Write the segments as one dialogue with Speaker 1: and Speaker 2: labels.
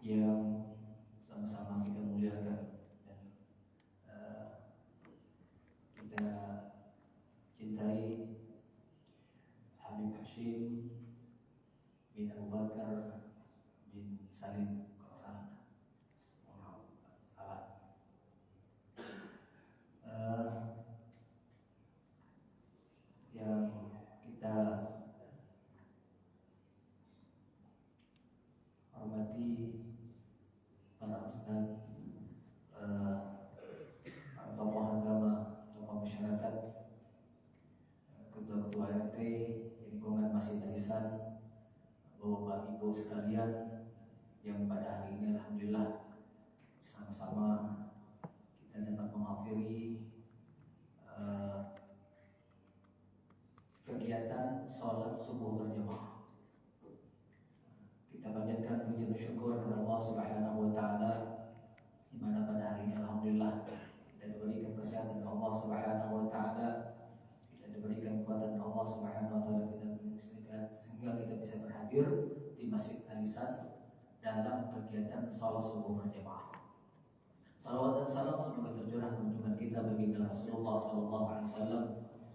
Speaker 1: yang sama-sama kita muliakan dan kita cintai, Habib Hashim bin Abu Bakar bin Salim, kalau salah, yang kita hormati para ustaz, para tokoh agama, tokoh masyarakat, ketua-ketua RT di lingkungan Masjid Al-Ihsan, Bapak Ibu sekalian yang pada hari ini alhamdulillah bersama-sama kita dapat menghadiri kegiatan sholat subuh berjamaah. Kita panjatkan puji dan syukur kepada Allah Subhanahu wa taala di mana pada hari ini alhamdulillah kita diberikan kesehatan oleh Allah Subhanahu wa taala, kita diberikan kekuatan oleh Allah Subhanahu wa taala, kita sehingga kita bisa berhadir di Masjid Al-Ihsan dalam kegiatan sholat subuh berjamaah. Salawat dan salam semoga tercurah kunjungan kita bagi Rasulullah sallallahu alaihi wasallam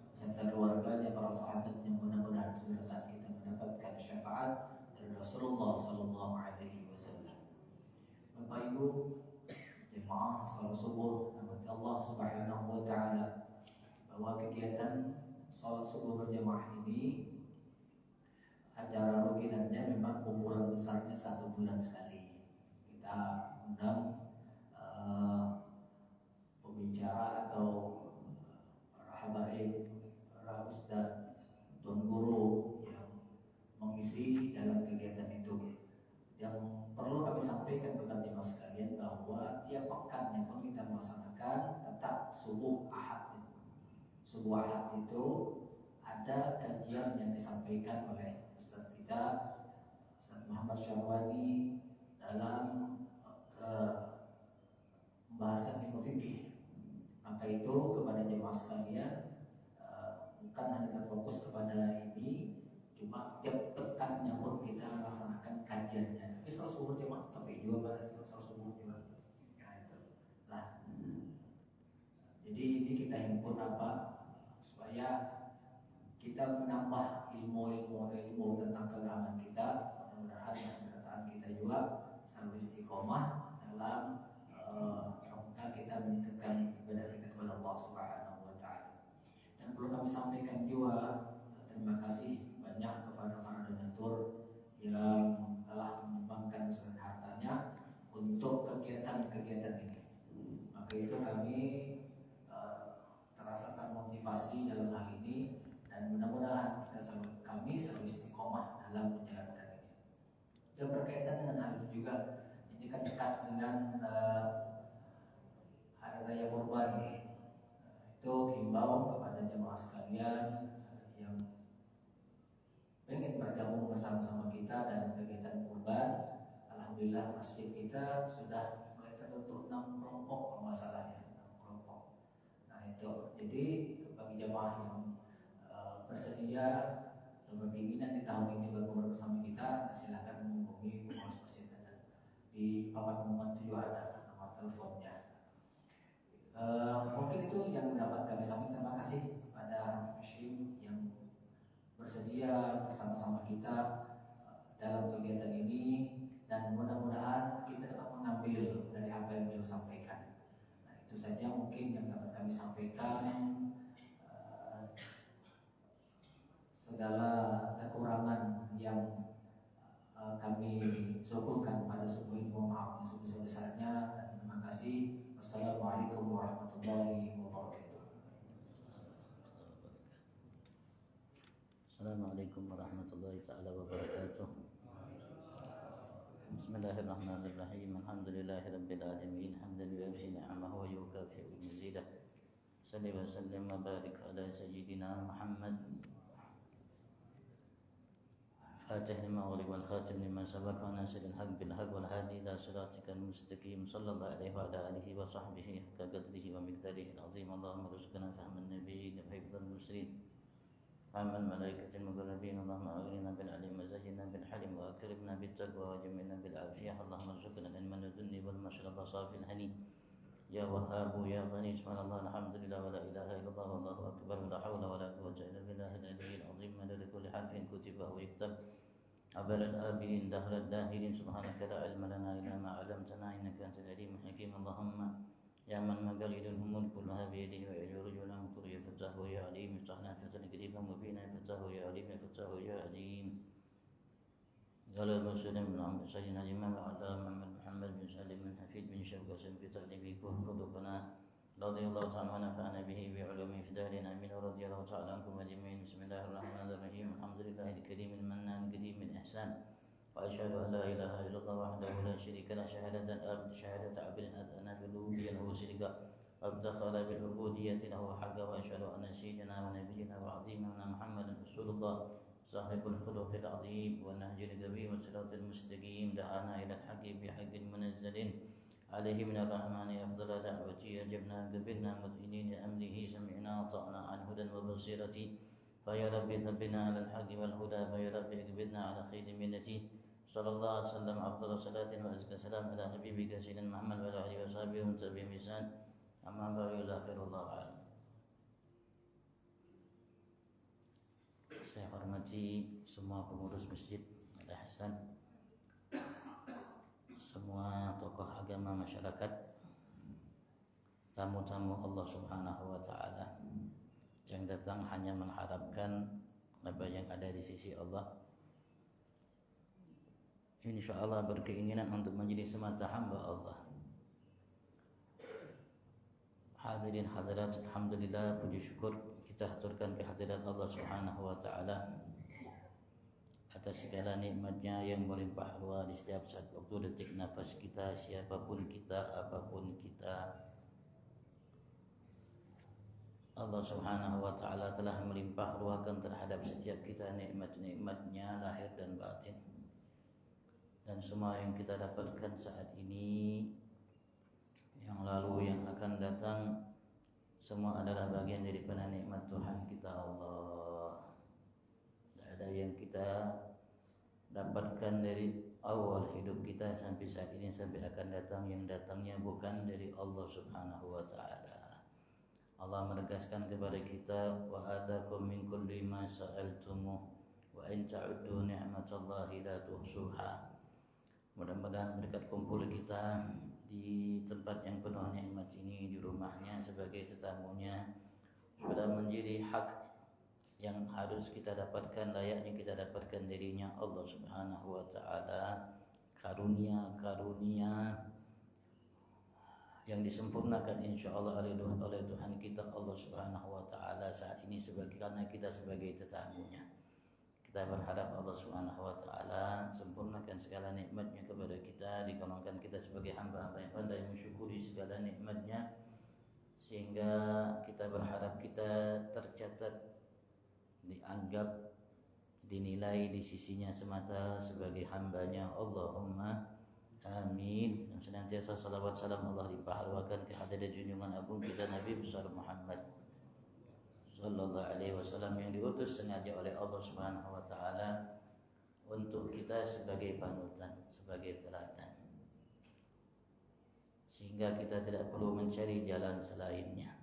Speaker 1: beserta keluarganya, para sahabat yang mudah-mudahan sebentar kita mendapatkan syafaat dari Rasulullah sallallahu alaihi wasallam. Bapak Ibu jemaah salat subuh, rahmat Allah Subhanahu wa taala, bahwa kegiatan salat subuh berjamaah ini acara rutinannya memang kumpulan besarnya 1 bulan sekali. Kita undang pembicara atau para habaib, para ustaz, tuan guru yang mengisi dalam kegiatan itu. Yang perlu kami sampaikan kepada jemaah sekalian bahwa tiap pekan yang pun kita melaksanakan tetap subuh ahad. Subuh ahad itu ada kajian yang disampaikan oleh ustaz kita, Ustaz Muhammad Syarwani, dalam pembahasan ilmu fikih. Maka itu kepada jemaah sekalian bukan hanya terfokus kepada ini, cuma tiap pekannya pun kita melaksanakan kajiannya. Tapi soal subuh jemaah tetap juga pada soal subuh juga. Nah itu lah. Jadi ini kita himpun apa supaya kita menambah ilmu tentang keagamaan kita. Mudah-mudahan kesehatan kita juga selalu istiqomah dalam rangka kita meningkatkan ibadah kita kepada Allah Subhanahu wa taala. Dan perlu kami sampaikan juga terima kasih banyak kepada para donatur yang telah menyumbangkan sebagian hartanya untuk kegiatan-kegiatan ini. Maka itu kami terasa termotivasi dalam hal ini dan mudah-mudahan kami selalu istiqomah dalam menjalankan ini. Dan berkaitan dengan hal itu juga, ini kan dekat dengan Hari Raya Kurban. Itu himbau kepada jemaah sekalian yang ingin bergabung bersama-sama kita dalam kegiatan kurban. Alhamdulillah masjid kita sudah mulai terbentuk 6 kelompok kalau nggak salah ya, 6 kelompok. Nah itu, jadi bagi jemaah yang bersedia atau berkeinginan di tahun ini berkumpul bersama kita, silakan menghubungi pengurus masjid dan di papan pengumuman itu juga ada nomor teleponnya. Mungkin itu yang dapat kami sampaikan. Terima kasih kepada Hashim yang bersedia bersama-sama kita dalam kegiatan ini, dan mudah-mudahan kita dapat mengambil dari apa yang beliau sampaikan. Nah, itu saja mungkin yang dapat kami sampaikan. Segala kekurangan yang kami suguhkan pada subuh ini, mohon maaf yang sebesar-besarnya, dan terima kasih. Wassalamualaikum warahmatullahi wabarakatuh.
Speaker 2: Assalamualaikum warahmatullahi taala wabarakatuh. Bismillahirrahmanirrahim. Alhamdulillahirabbil alamin. Hamdan yuwaffi ni'amahu wa yukafi'u mazidah. Salli wa sallim wa barik ala sayyidina Muhammad. فاتح لما أغلق والخاتم لما سبق وناصر الحق بالحق والهادي إلى صراطك المستقيم صلى الله عليه وعلى آله وصحبه حق قدره ومقداره العظيم. اللهم ارزقنا فهم النبيين وحفظ المرسلين فهم الملائكة المقربين. اللهم أغننا بالعلم وزينا بالحلم وأكرمنا وأكرمنا بالتقوى وجملنا بالعافية اللهم ارزقنا العلم لدني والمشرب صافي الهني يا وهاب يا غني سبحان الله الحمد لله ولا إله إلا الله والله أكبر ولا حول ولا قوة إلا بالله العلي العظيم مدد كل حرف كتب ويكتب أبد الآبدين دهر الداهرين سبحانك لا علم لنا إلا ما علمتنا إنك أنت العليم الحكيم اللهم يا من مبلغ الأمور كلها بيده ويجرج الأمر يا فتاه يا عليم افتح لنا فتحا قريبا مبينا يا فتاه يا عليم يا فتاه يا عليم قال المسلم بن عمرو سيدنا الإمام العلامة محمد بن سالم بن حفيد بن شوكة في تعليمه خلقنا رضي الله تعالى ونفعنا به بعلومه في دارنا آمين ورضي الله تعالى عنكم أجمعين بسم الله الرحمن الرحيم الحمد لله الكريم المنان القديم الإحسان وأشهد أن لا إله إلا الله وحده لا شريك له شهادة عبد أدنى بالربوبية له شركا وافتخر بالعبودية له حقا وأشهد أن سيدنا ونبينا وعظيمنا محمدا رسول الله صاحب الخلق العظيم والنهج القوي والصراط المستقيم دعانا إلى الحق بحق منزل عليه من الرحمن أفضل دعوتي أجبنا قبلنا مذعنين لأمره سمعنا أطعنا عن هدى وبصيرة فيا رب ثبنا على الحق والهدى فيا رب اقبلنا على خير منتي صلى الله عليه وسلم أفضل صلاة وأزكى سلام على حبيبك سيدنا محمد وعلى آله وصحبه ومن تبعهم بإحسان أما بعد الآخر الله أعلم. Saya hormati semua pengurus masjid Al-Ihsan, semua tokoh agama masyarakat, tamu-tamu Allah Subhanahu wa Ta'ala yang datang hanya mengharapkan apa yang ada di sisi Allah. Insya Allah berkeinginan untuk menjadi semata hamba Allah. Hadirin hadirat, alhamdulillah, puji syukur kita haturkan kehadirat Allah Subhanahu wa Ta'ala atas segala nikmatnya yang melimpah ruah di setiap saat waktu detik nafas kita, siapapun kita, apapun kita. Allah Subhanahu wa Ta'ala telah melimpah ruahkan terhadap setiap kita nikmat-nikmatnya lahir dan batin. Dan semua yang kita dapatkan saat ini, yang lalu, yang akan datang, semua adalah bagian daripada nikmat Tuhan kita Allah. Tidak ada yang kita dapatkan dari awal hidup kita sampai saat ini sampai akan datang yang datangnya bukan dari Allah Subhanahu wa Ta'ala. Allah menegaskan kepada kita, wa atakum min kulli ma sa'altumuh wa in ta'uddu ni'matallahi la tuhsuha. Mudah-mudahan berkat kumpul kita di tempat yang penuh nikmat ini, di rumahnya sebagai tetamunya, sudah menjadi hak yang harus kita dapatkan, layaknya kita dapatkan darinya Allah Subhanahu wa Ta'ala. Karunia yang disempurnakan insya Allah oleh Tuhan kita Allah Subhanahu wa Ta'ala saat ini karena kita sebagai tetamunya. Kita berharap Allah Subhanahu wa Ta'ala sempurnakan segala nikmatnya kepada kita, digolongkan kita sebagai hamba-hamba yang pandai mensyukuri segala nikmatnya, sehingga kita berharap kita tercatat, dianggap, dinilai di sisinya semata sebagai hambanya. Allahumma amin. Dan senantiasa salawat salam Allah dipaharwakan kehadirat junjungan agung kita Nabi besar Muhammad Sallallahu Alaihi Wasallam yang diutus sengaja oleh Allah Subhanahu Wa Taala untuk kita sebagai panutan, sebagai teladan, sehingga kita tidak perlu mencari jalan selainnya.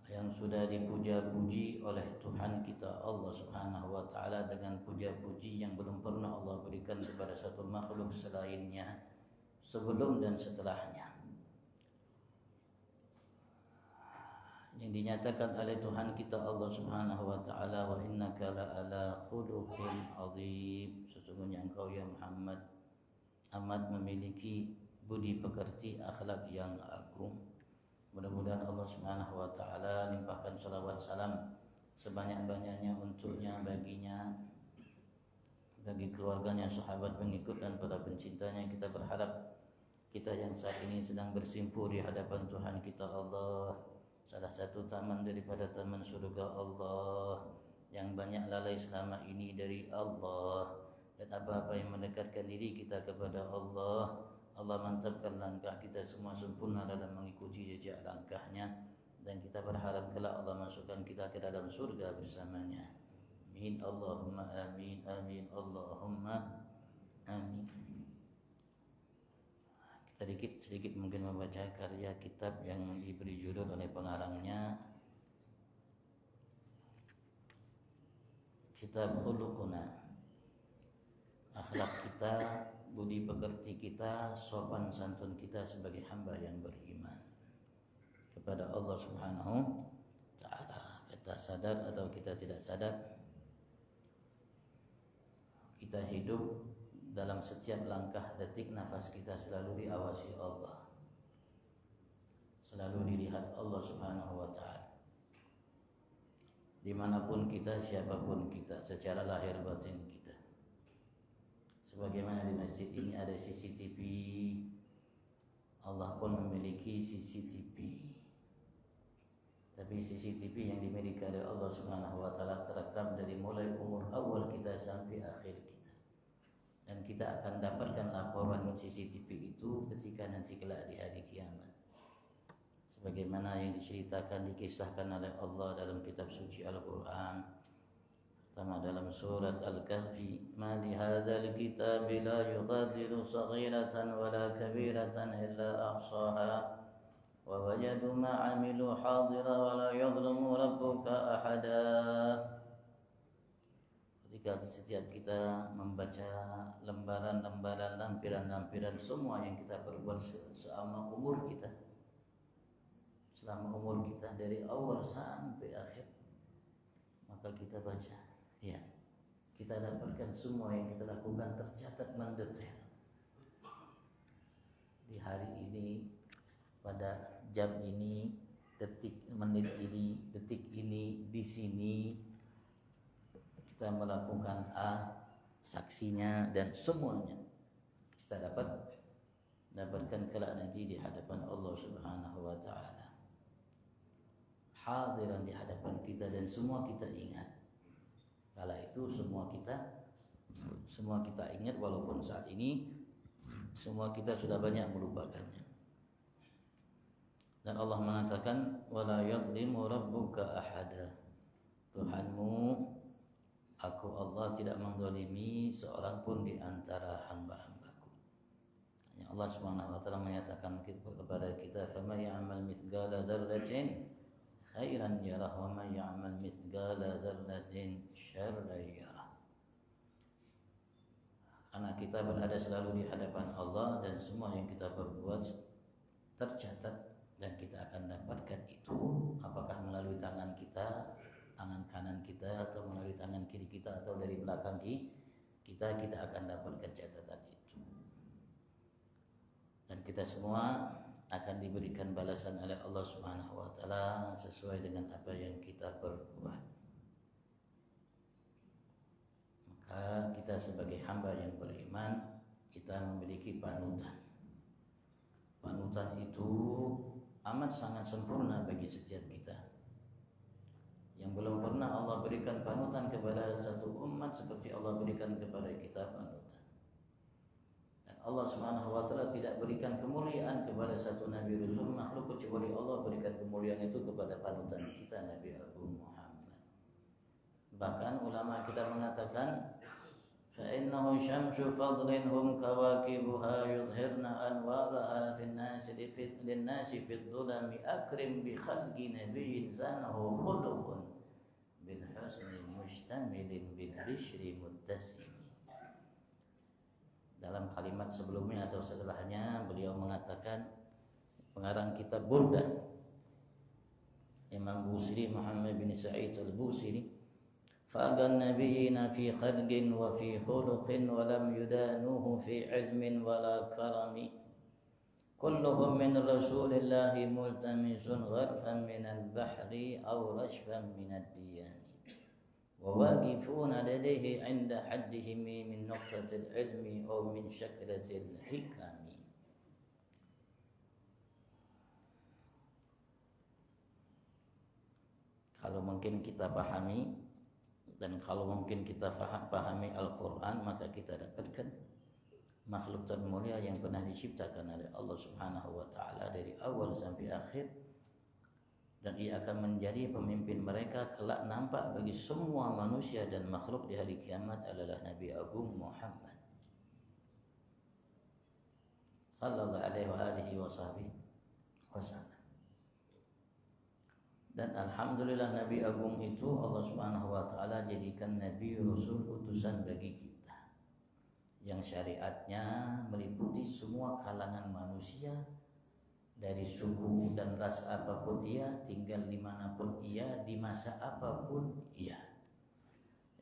Speaker 2: Yang sudah dipuja-puji oleh Tuhan kita Allah Subhanahu Wa Taala dengan puja-puji yang belum pernah Allah berikan kepada satu makhluk selainnya sebelum dan setelahnya. Yang dinyatakan oleh Tuhan kita Allah Subhanahu wa Ta'ala, wa innaka la'ala khuluqin azim, sesungguhnya engkau ya Muhammad amat memiliki budi pekerti, akhlak yang agung. Mudah-mudahan Allah Subhanahu wa Ta'ala limpahkan salawat salam sebanyak-banyaknya untuknya, baginya, bagi keluarganya, sahabat, pengikut dan para pencintanya. Kita berharap kita yang saat ini sedang bersimpuh di hadapan Tuhan kita Allah, salah satu taman daripada taman surga Allah, yang banyak lalai selama ini dari Allah, dan apa-apa yang mendekatkan diri kita kepada Allah, Allah mantapkan langkah kita semua sempurna dalam mengikuti jejak langkahnya, dan kita berharap kelak Allah masukkan kita ke dalam surga bersamanya. Amin Allahumma amin, amin Allahumma sedikit mungkin membaca karya kitab yang diberi judul oleh pengarangnya Kitab Khuluquna, akhlak kita, budi pekerti kita, sopan santun kita sebagai hamba yang beriman kepada Allah Subhanahu Ta'ala. Kita sadar atau kita tidak sadar, kita hidup dalam setiap langkah detik nafas kita selalu diawasi Allah, selalu dilihat Allah Subhanahu wa Ta'ala. Dimanapun kita, siapapun kita, secara lahir batin kita. Sebagaimana di masjid ini ada CCTV, Allah pun memiliki CCTV. Tapi CCTV yang dimiliki oleh Allah Subhanahu wa Ta'ala terekam dari mulai umur awal kita sampai akhir kita. Dan kita akan dapatkan laporan CCTV itu ketika nanti kelak di hari kiamat. Sebagaimana yang diceritakan, dikisahkan oleh Allah dalam kitab suci Al-Quran, terutama dalam surat Al-Kahfi, ma li hadzal kitab la yughadiru saghiratan wala kabiratan illa ahsaha wa wajadu ma 'amilu hadira wa la yadhlimu rabbuka ahada. Ketika setiap kita membaca lembaran-lembaran, lampiran-lampiran semua yang kita perbuat selama umur kita, dari awal sampai akhir, maka kita baca, ya, kita dapatkan semua yang kita lakukan tercatat mendetail. Di hari ini, pada jam ini, menit ini, detik ini, di sini kita melakukan A, saksinya dan semuanya kita dapatkan kelak nanti di hadapan Allah Subhanahu wa Ta'ala, hadiran di hadapan kita, dan semua kita ingat. Kala itu semua kita ingat, walaupun saat ini semua kita sudah banyak melupakannya. Dan Allah mengatakan, wala yadhlimu rabbuka ahada, Tuhanmu, aku Allah tidak menzalimi seorang pun di antara hamba-hambaku. Hanya Allah Subhanahu wa Ta'ala menyatakan kepada kita, faman ya'mal mithqala dzarratin khairan yarah wa man ya'mal mithqala dzarratin syarran yarah. Karena kita berada selalu di hadapan Allah dan semua yang kita perbuat tercatat, dan kita akan dapatkan itu, apakah melalui tangan kita, tangan kanan kita, atau melalui tangan kiri kita, atau dari belakang kita akan dapatkan catatan itu. Dan kita semua akan diberikan balasan oleh Allah Subhanahu wa Ta'ala sesuai dengan apa yang kita perbuat. Maka kita sebagai hamba yang beriman, kita memiliki panutan. Panutan itu amat sangat sempurna bagi setiap kita. Yang belum pernah Allah berikan panutan kepada satu umat seperti Allah berikan kepada kita panutan. Dan Allah Subhanahu wa Ta'ala tidak berikan kemuliaan kepada satu nabi rasul makhluk kecuali Allah berikan kemuliaan itu kepada panutan kita, Nabi Agung Muhammad. Bahkan ulama kita mengatakan, فَإِنَّهُ شَمْسُ فَضْلٍ هُمْ كَوَاكِبُهَا يُظْهِرْنَ أَنْوَارَهَا لِلنَّاسِ فِي الظُّلَمِ أَكْرِمْ بِخَلْقِ نَبِيٍّ زَانَهُ خُلُقٌ بِالْحُسْنِ مُشْتَمِلٍ بِالْبِشْرِ مُتَّسِمٍ. Dalam kalimat sebelumnya atau setelahnya, beliau mengatakan, pengarang kitab Burdah, Imam Busiri, Muhammad bin Sa'id al-Busiri, فَأَقَى النَّبِيِّينَ فِي خَلْقٍ وَفِي خُلُقٍ وَلَمْ يُدَانُوهُ فِي عِلْمٍ وَلَا كَرَمٍ كُلُّهُمْ مِنْ رَسُولِ اللَّهِ مُلْتَمِسٌ غَرْفًا مِنَ الْبَحْرِ أَوْ رَشْفًا مِنَ الدِّيَانِ وَوَاقِفُونَ لَدَيْهِ عِنْدَ حَدِّهِمْ مِنْ نُقْطَةِ الْعِلْمِ أَوْ مِنْ شَكْلَةِ الْحِكَمِ. Kalau mungkin kita pahami dan kalau mungkin kita pahami Al-Quran, maka kita dapatkan makhluk termulia yang pernah diciptakan oleh Allah Subhanahu wa Ta'ala dari awal sampai akhir, dan ia akan menjadi pemimpin mereka kelak nampak bagi semua manusia dan makhluk di hari kiamat adalah Nabi Agung Muhammad sallallahu alaihi wa alihi wasallam. Dan alhamdulillah Nabi Agung itu Allah Subhanahu wa taala jadikan nabi rasul utusan bagi kita, yang syariatnya meliputi semua kalangan manusia, dari suku dan ras apapun ia, tinggal dimanapun ia, di masa apapun ia,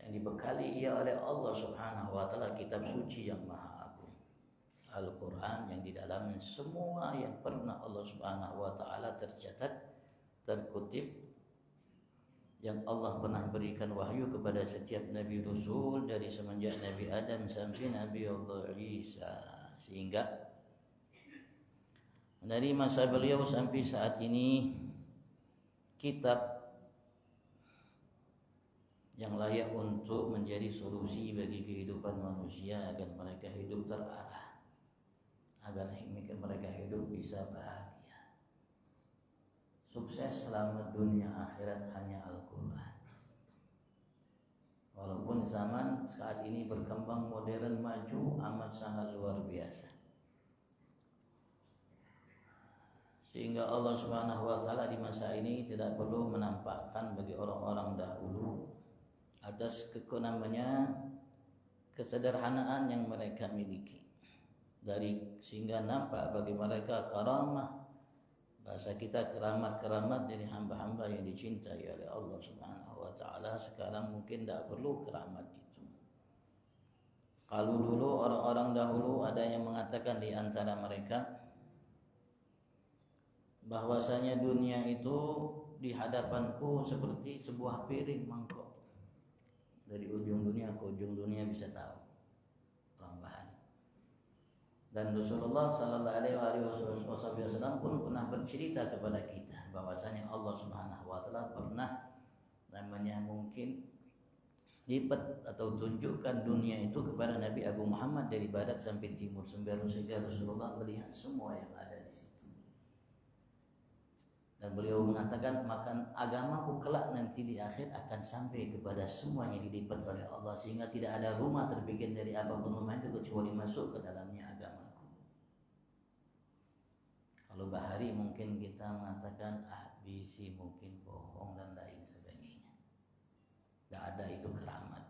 Speaker 2: yang dibekali ia oleh Allah Subhanahu wa taala kitab suci yang maha agung, Al-Quran, yang di dalamnya semua yang pernah Allah Subhanahu wa taala tercatat, terkutip, yang Allah pernah berikan wahyu kepada setiap Nabi Rasul dari semenjak Nabi Adam sampai Nabi Allah Isa, sehingga dari masa beliau sampai saat ini kitab yang layak untuk menjadi solusi bagi kehidupan manusia agar mereka hidup terarah, agar mereka hidup bisa bahagia, sukses selamat dunia akhirat, hanya Al-Quran. Walaupun zaman saat ini berkembang modern, maju, amat sangat luar biasa, sehingga Allah Subhanahu wa taala di masa ini tidak perlu menampakkan bagi orang-orang dahulu atas kesederhanaan yang mereka miliki, sehingga nampak bagi mereka karamah. Bahasa kita keramat-keramat dari hamba-hamba yang dicintai oleh Allah Subhanahu wa taala. Sekarang mungkin tidak perlu keramat itu. Kalau dulu orang-orang dahulu ada yang mengatakan di antara mereka bahwasanya dunia itu di hadapanku seperti sebuah piring mangkok. Dari ujung dunia ke ujung dunia bisa tahu tambahan. Dan Rasulullah sallallahu alaihi wasallam pun pernah bercerita kepada kita bahwasanya Allah Subhanahu wa taala pernah mungkin lipat atau tunjukkan dunia itu kepada Nabi Abu Muhammad dari barat sampai timur, sehingga Rasulullah melihat semua yang ada di situ. Dan beliau mengatakan, maka agamaku kelak nanti di akhir akan sampai kepada semuanya dilipat oleh Allah, sehingga tidak ada rumah terbikin dari apapun rumah itu kecuali masuk ke dalamnya agamaku. Kalau bahari mungkin kita mengatakan bisi, mungkin bohong dan lain sebagainya. Tidak ada itu keramat.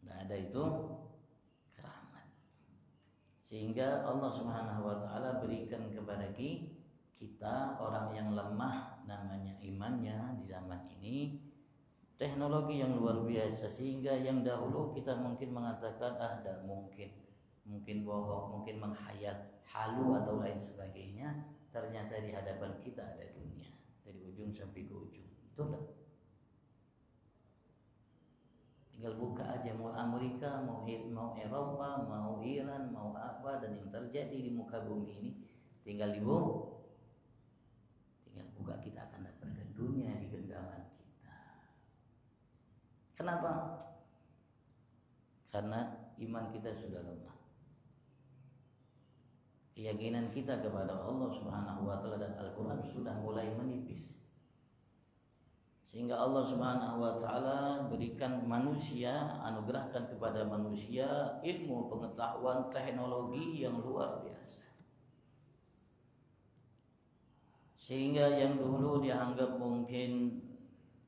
Speaker 2: Tidak ada itu keramat. Sehingga Allah Subhanahu wa taala berikan kepada kita orang yang lemah namanya imannya di zaman ini teknologi yang luar biasa, sehingga yang dahulu kita mungkin mengatakan tidak mungkin bohong, mungkin menghayal, halu atau lain sebagainya, ternyata di hadapan kita ada dunia dari ujung sampai ke ujung. Betul tak? Tinggal buka aja, mau Amerika, mau Eropa, mau Iran, mau apa, dan yang terjadi di muka bumi ini tinggal buka, kita akan dapatkan dunia di genggaman kita. Kenapa? Karena iman kita sudah lemah. Keyakinan kita kepada Allah Subhanahu wa taala dan Al-Quran sudah mulai menipis, sehingga Allah Subhanahu wa taala berikan manusia, anugerahkan kepada manusia ilmu, pengetahuan, teknologi yang luar biasa, sehingga yang dulu dianggap mungkin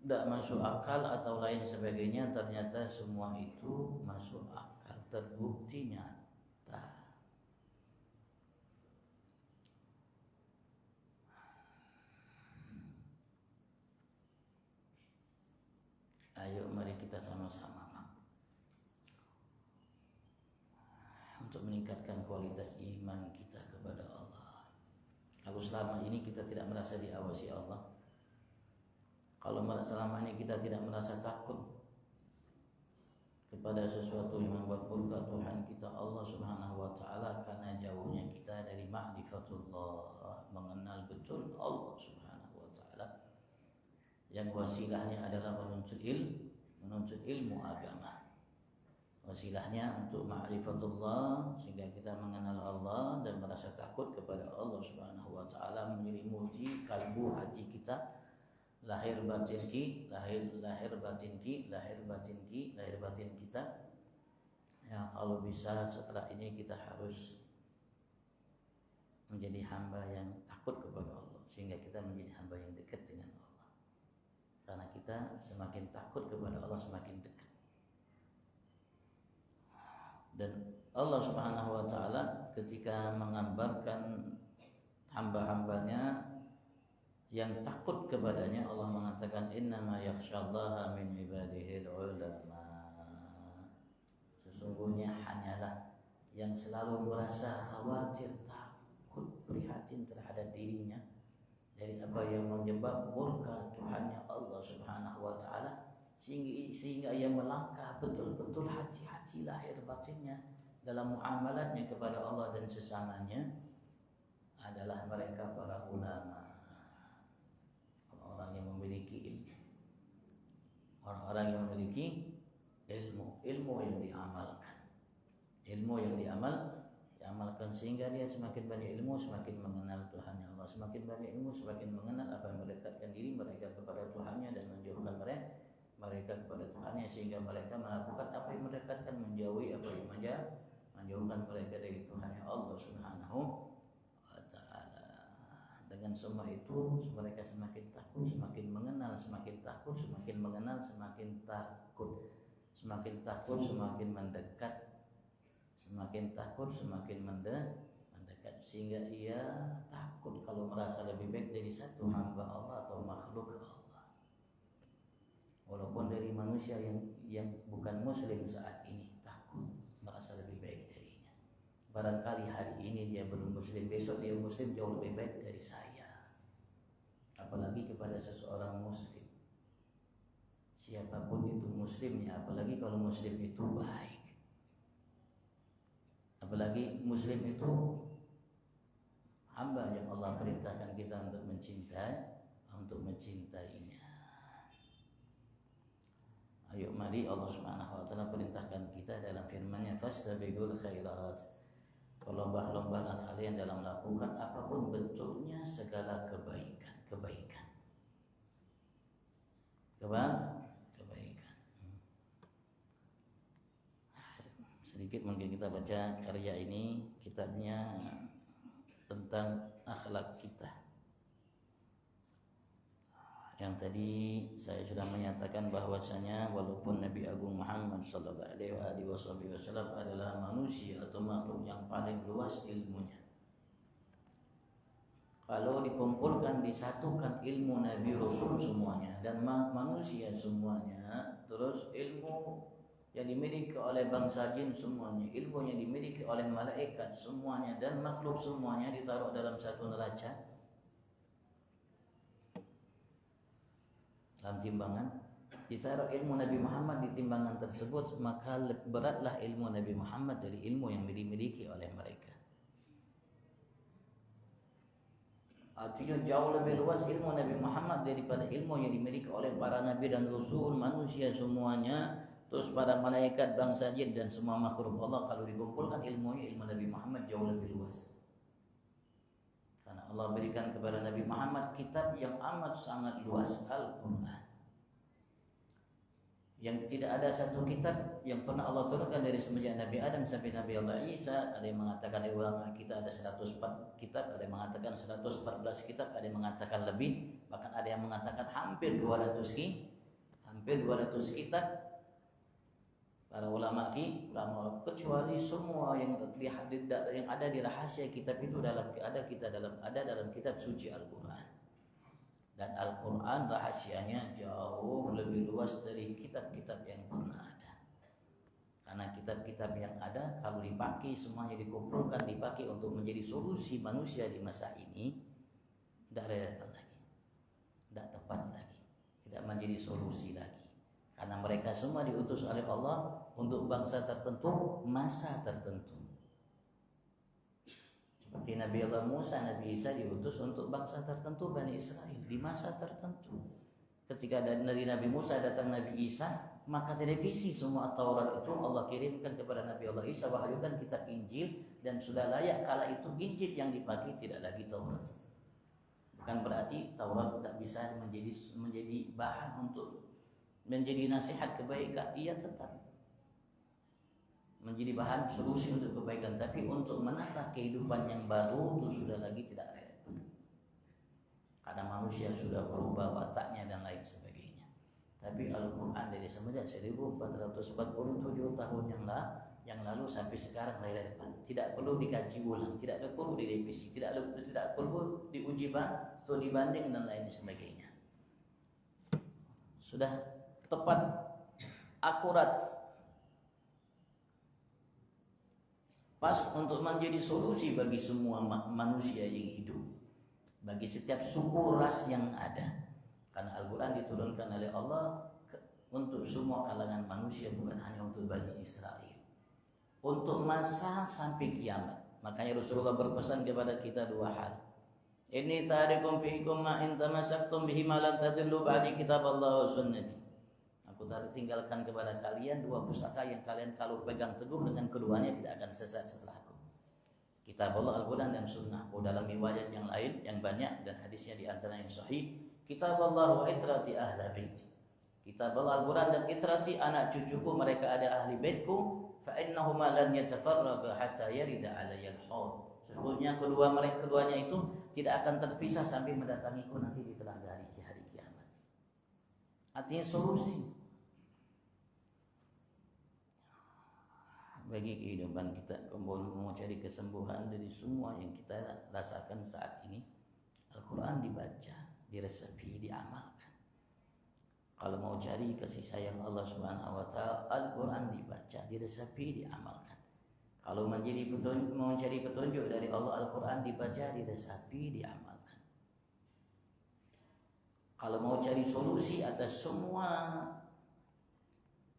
Speaker 2: tidak masuk akal atau lain sebagainya, ternyata semua itu masuk akal, terbukti nyata. Ayo mari kita sama-sama untuk meningkatkan kualitas iman kita kepada Allah. Kalau selama ini kita tidak merasa diawasi Allah, kalau selama ini kita tidak merasa takut kepada sesuatu yang membuat murka Tuhan kita Allah Subhanahu wa taala, karena jauhnya kita dari ma'rifatullah, mengenal betul Allah Subhanahu wa taala, yang wasilahnya adalah menuntut ilmu agama. Wasilahnya untuk ma'rifatullah, sehingga kita mengenal Allah dan merasa takut kepada Allah Subhanahu wa taala, menyelimuti kalbu hati kita, lahir batin kita. Ya, kalau bisa setelah ini kita harus menjadi hamba yang takut kepada Allah, sehingga kita menjadi hamba yang dekat dengan Allah. Karena kita semakin takut kepada Allah semakin dekat. Dan Allah Subhanahu wa taala ketika menggambarkan hamba-hambanya yang takut kepadanya, Allah mengatakan innama yakhsyallaha min ibadihil ulama. Sesungguhnya hanyalah yang selalu merasa khawatir, takut, prihatin terhadap dirinya dari apa yang menjebak murka Tuhannya Allah Subhanahu wa taala, sehingga ia melangkah betul-betul hati-hati lahir batinnya dalam muamalatnya kepada Allah dan sesamanya adalah mereka para ulama, orang-orang yang memiliki ilmu, orang-orang yang memiliki ilmu yang diamalkan, ilmu yang diamalkan sehingga dia semakin banyak ilmu semakin mengenal Tuhannya Allah, semakin banyak ilmu semakin mengenal apa yang mendekatkan diri mereka kepada Tuhannya dan menjauhkan mereka kepada Tuhannya, sehingga mereka melakukan apa yang mendekatkan, menjauhi apa yang menjauhkan mereka dari Tuhannya Allah Subhanahu wa taala. Dengan semua itu mereka semakin takut, semakin mengenal, semakin takut, semakin mengenal, semakin takut, semakin takut, semakin mendekat, semakin takut, semakin mendekat, sehingga ia takut kalau merasa lebih baik dari satu hamba Allah atau makhluk Allah, walaupun dari manusia yang bukan muslim saat ini, takut merasa lebih baik darinya. Barangkali hari ini dia belum muslim, besok dia muslim jauh lebih baik dari saya. Apalagi kepada seseorang muslim, siapapun itu muslimnya, apalagi kalau muslim itu baik, apalagi muslim itu hamba yang Allah perintahkan kita untuk mencintainya. Ayo mari Allah Subhanahu wa taala perintahkan kita dalam firman-Nya, fastabiqul khairat, berlomba-lombalah kalian dalam melakukan apapun bentuknya segala kebaikan. Sedikit mungkin kita baca karya ini, kitabnya tentang akhlak kita. Yang tadi saya sudah menyatakan bahwasanya walaupun Nabi Agung Muhammad sallallahu alaihi wasallam adalah manusia atau makhluk yang paling luas ilmunya, kalau dikumpulkan, disatukan ilmu Nabi Rasul semuanya dan manusia semuanya, terus ilmu yang dimiliki oleh bangsa jin semuanya, ilmu yang dimiliki oleh malaikat semuanya dan makhluk semuanya ditaruh dalam satu neraca, dalam timbangan, ditaruh ilmu Nabi Muhammad di timbangan tersebut, maka beratlah ilmu Nabi Muhammad dari ilmu yang dimiliki oleh mereka. Artinya jauh lebih luas ilmu Nabi Muhammad daripada ilmu yang dimiliki oleh para nabi dan rasul, manusia semuanya, terus para malaikat, bangsa jin dan semua makhluk Allah. Kalau dikumpulkan ilmunya, ilmu Nabi Muhammad jauh lebih luas. Karena Allah berikan kepada Nabi Muhammad kitab yang amat sangat luas, Al-Quran, yang tidak ada satu kitab yang pernah Allah turunkan dari semenjak Nabi Adam sampai Nabi Allah Isa. Ada yang mengatakan ulama kita ada 104 kitab, ada yang mengatakan 114 kitab, ada yang mengatakan lebih, bahkan ada yang mengatakan hampir 200 kitab. Para ulama kecuali semua yang ada di rahasia kitab itu ada dalam kitab suci Al-Quran. Dan Al-Quran rahasianya jauh lebih luas dari kitab-kitab yang pernah ada. Karena kitab-kitab yang ada kalau dipakai, semuanya dikumpulkan, dipakai untuk menjadi solusi manusia di masa ini, tidak relevan lagi, tidak tepat lagi, tidak menjadi solusi lagi. Karena mereka semua diutus oleh Allah untuk bangsa tertentu, masa tertentu. Seperti Nabi Allah Musa, Nabi Isa diutus untuk bangsa tertentu, Bani Israel, di masa tertentu. Ketika dari Nabi Musa datang Nabi Isa, maka direvisi semua Taurat itu, Allah kirimkan kepada Nabi Allah Isa, wahyukan kitab Injil, dan sudah layak kala itu Injil yang dipakai, tidak lagi Taurat. Bukan berarti Taurat tidak bisa menjadi bahan untuk menjadi nasihat kebaikan, ia tetap. menjadi bahan solusi untuk kebaikan, tapi untuk menata kehidupan yang baru itu sudah lagi tidak relevan. Karena manusia sudah berubah wataknya dan lain sebagainya. Tapi Al-Quran dari semenjak 1447 tahun yang lalu sampai sekarang relevan. Tidak perlu dikaji ulang, tidak perlu direvisi, tidak perlu diuji atau dibanding dan lain sebagainya. Sudah tepat, akurat, pas untuk menjadi solusi bagi semua manusia yang hidup, bagi setiap suku ras yang ada. Karena Al-Quran diturunkan oleh Allah untuk semua kalangan manusia, bukan hanya untuk Bani Israel, untuk masa sampai kiamat. Makanya Rasulullah berpesan kepada kita dua hal. Inni tarikum fiikum ma in tamassaktum bihi ma lan tadillu ba'di kitaballah wa sunnati. Aku tinggalkan kepada kalian dua pusaka yang kalian kalau pegang teguh dengan keduanya tidak akan sesat setelahku. Kitab Allah, Al-Quran dan Sunnah. Dalam riwayat yang lain yang banyak dan hadisnya di antara yang sahih, Kitab Allah wa itrati ahla baiti. Kitab Allah, Al-Quran dan itrati anak cucuku, mereka ada ahli baitku. Fa innahuma lan yatafarraqa hatta yarida alayya al-haud. Sesungguhnya keduanya itu tidak akan terpisah sampai mendatangiku nanti di telaga hari kiamat. Artinya solusi bagi kehidupan kita, mau cari kesembuhan dari semua yang kita rasakan saat ini. Al-Quran dibaca, diresapi, diamalkan. Kalau mau cari kasih sayang Allah Subhanahu wa Ta'ala, Al-Quran dibaca, diresapi, diamalkan. Kalau mau cari petunjuk dari Allah, Al-Quran dibaca, diresapi, diamalkan. Kalau mau cari solusi atas semua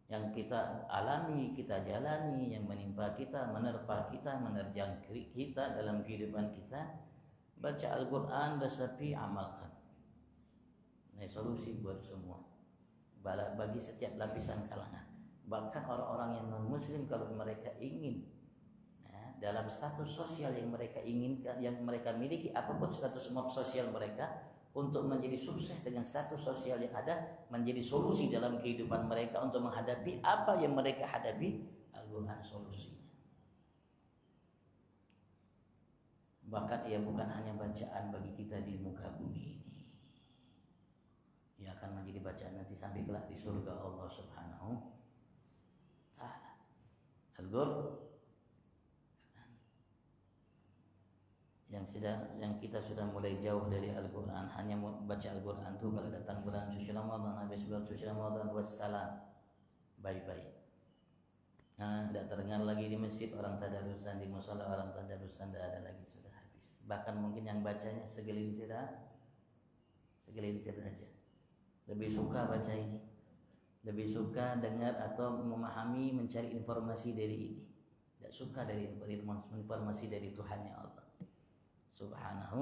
Speaker 2: yang kita alami, kita jalani, yang menimpa kita, menerpa kita, menerjang kita dalam kehidupan kita, baca Al-Quran, resapi, amalkan. Ini solusi buat semua, bagi setiap lapisan kalangan. Bahkan orang-orang yang non-muslim, kalau mereka ingin dalam status sosial yang mereka inginkan, yang mereka miliki, apapun status sosial mereka, untuk menjadi sukses dengan status sosial yang ada, menjadi solusi dalam kehidupan mereka untuk menghadapi apa yang mereka hadapi, Al-Quran solusinya. Bahkan ia bukan hanya bacaan bagi kita di muka bumi ini, ia akan menjadi bacaan nanti sampai kelak di surga Allah Subhanahu Ta'ala. Al-Quran yang kita sudah mulai jauh dari Al-Quran, hanya baca Al-Quran itu kalau datang bulan suci Ramadan, habis bulan suci Ramadan, wassalam, bye-bye. Tidak terdengar lagi di masjid orang tadarusan, di musala orang tadarusan, tidak ada lagi, sudah habis. Bahkan mungkin yang bacanya segelintir aja. Lebih suka baca ini, lebih suka dengar atau memahami, mencari informasi dari ini. Tidak suka dari informasi dari Tuhannya Allah Subhanahu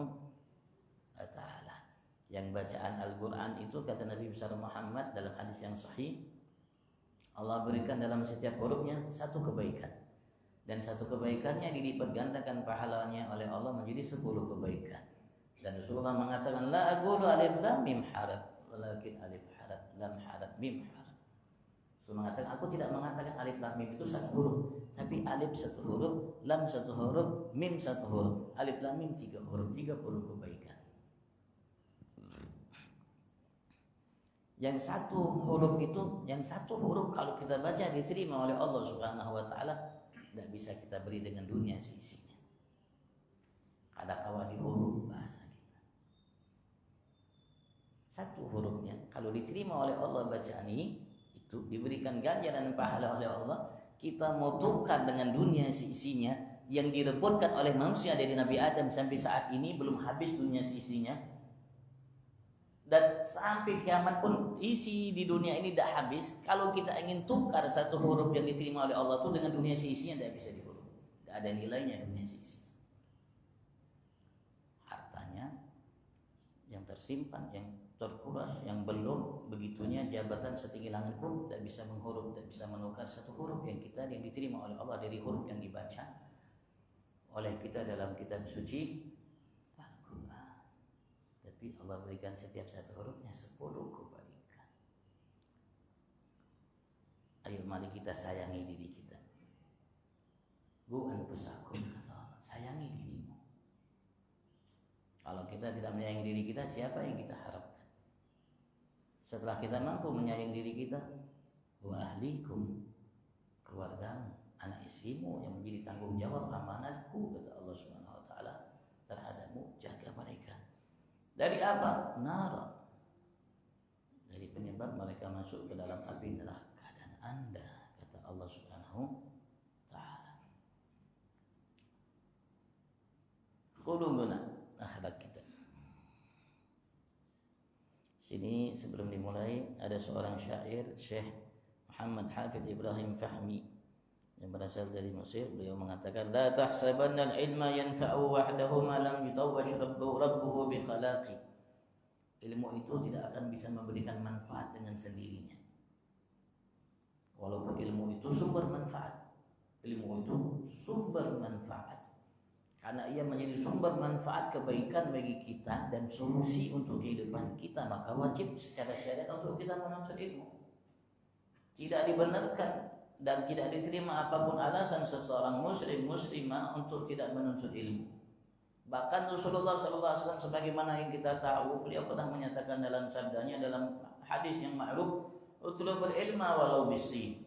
Speaker 2: wa Ta'ala. Yang bacaan Al-Quran itu, kata Nabi besar Muhammad dalam hadis yang sahih, Allah berikan dalam setiap hurufnya satu kebaikan, dan satu kebaikannya dilipat gandakan pahalanya oleh Allah menjadi 10 kebaikan. Dan Rasulullah mengatakan, la aqulu alif lam mim harf, walakin alif harf lam harf mim harf. Rasul mengatakan, aku tidak mengatakan alif lam mim itu satu huruf, tapi alif satu huruf, lam satu huruf, mim satu huruf. Alif lam mim 3 huruf, 30 kebaikan. Yang satu huruf itu, yang satu huruf kalau kita baca diterima oleh Allah Subhanahu wa Ta'ala, tidak bisa kita beri dengan dunia seisinya. Ada kawan di huruf bahasa kita. Satu hurufnya kalau diterima oleh Allah bacaan ini, itu diberikan ganjaran dan pahala oleh Allah. Kita mau tukar dengan dunia seisinya yang direbutkan oleh manusia dari Nabi Adam sampai saat ini belum habis dunia seisinya, dan sampai kiamat pun isi di dunia ini tidak habis. Kalau kita ingin tukar satu huruf yang diterima oleh Allah itu dengan dunia seisinya, tidak bisa dihuruf, tidak ada nilainya dunia seisinya. Hartanya yang tersimpan, yang terkuras, yang belum begitunya jabatan setinggi langit pun tidak bisa menghuruf, tidak bisa menukar satu huruf yang diterima oleh Allah dari huruf yang dibaca oleh kita dalam kitab suci Al-Quran. Tapi Allah berikan setiap satu hurufnya 10 kebaikan. Ayo mari kita sayangi diri kita. anfusakum, kata Allah, sayangi dirimu. Kalau kita tidak menyayangi diri kita, siapa yang kita harapkan? Setelah kita mampu menyayangi diri kita, wa ahlikum, keluargamu, anak istrimu yang menjadi tanggung jawab amanatku, kata Allah Subhanahu wa taala, terhadapmu, jaga mereka. Dari apa? Nar. Dari penyebab mereka masuk ke dalam api neraka. Dan Anda, kata Allah Subhanahu wa taala, qulubuna, akhlak kita. Sini sebelum dimulai ada seorang syair, Syekh Muhammad Hafidh Ibrahim Fahmi yang berasal dari Mesir. Beliau mengatakan, la tahsabanna al-ilma yanfa'u wahdahu ma lam yutawwash rabbuhu bi khalaqi. Ilmu itu tidak akan bisa memberikan manfaat dengan sendirinya. Walaupun ilmu itu sumber manfaat. Ilmu itu sumber manfaat. Karena ia menjadi sumber manfaat kebaikan bagi kita dan solusi untuk kehidupan kita, maka wajib secara syariat untuk kita menuntut ilmu. Tidak dibenarkan dan tidak diterima apapun alasan seseorang muslim muslimah untuk tidak menuntut ilmu. Bahkan Rasulullah SAW sebagaimana yang kita tahu, beliau pernah menyatakan dalam sabdanya dalam hadis yang ma'ruf, utlubul ilma walau bisi.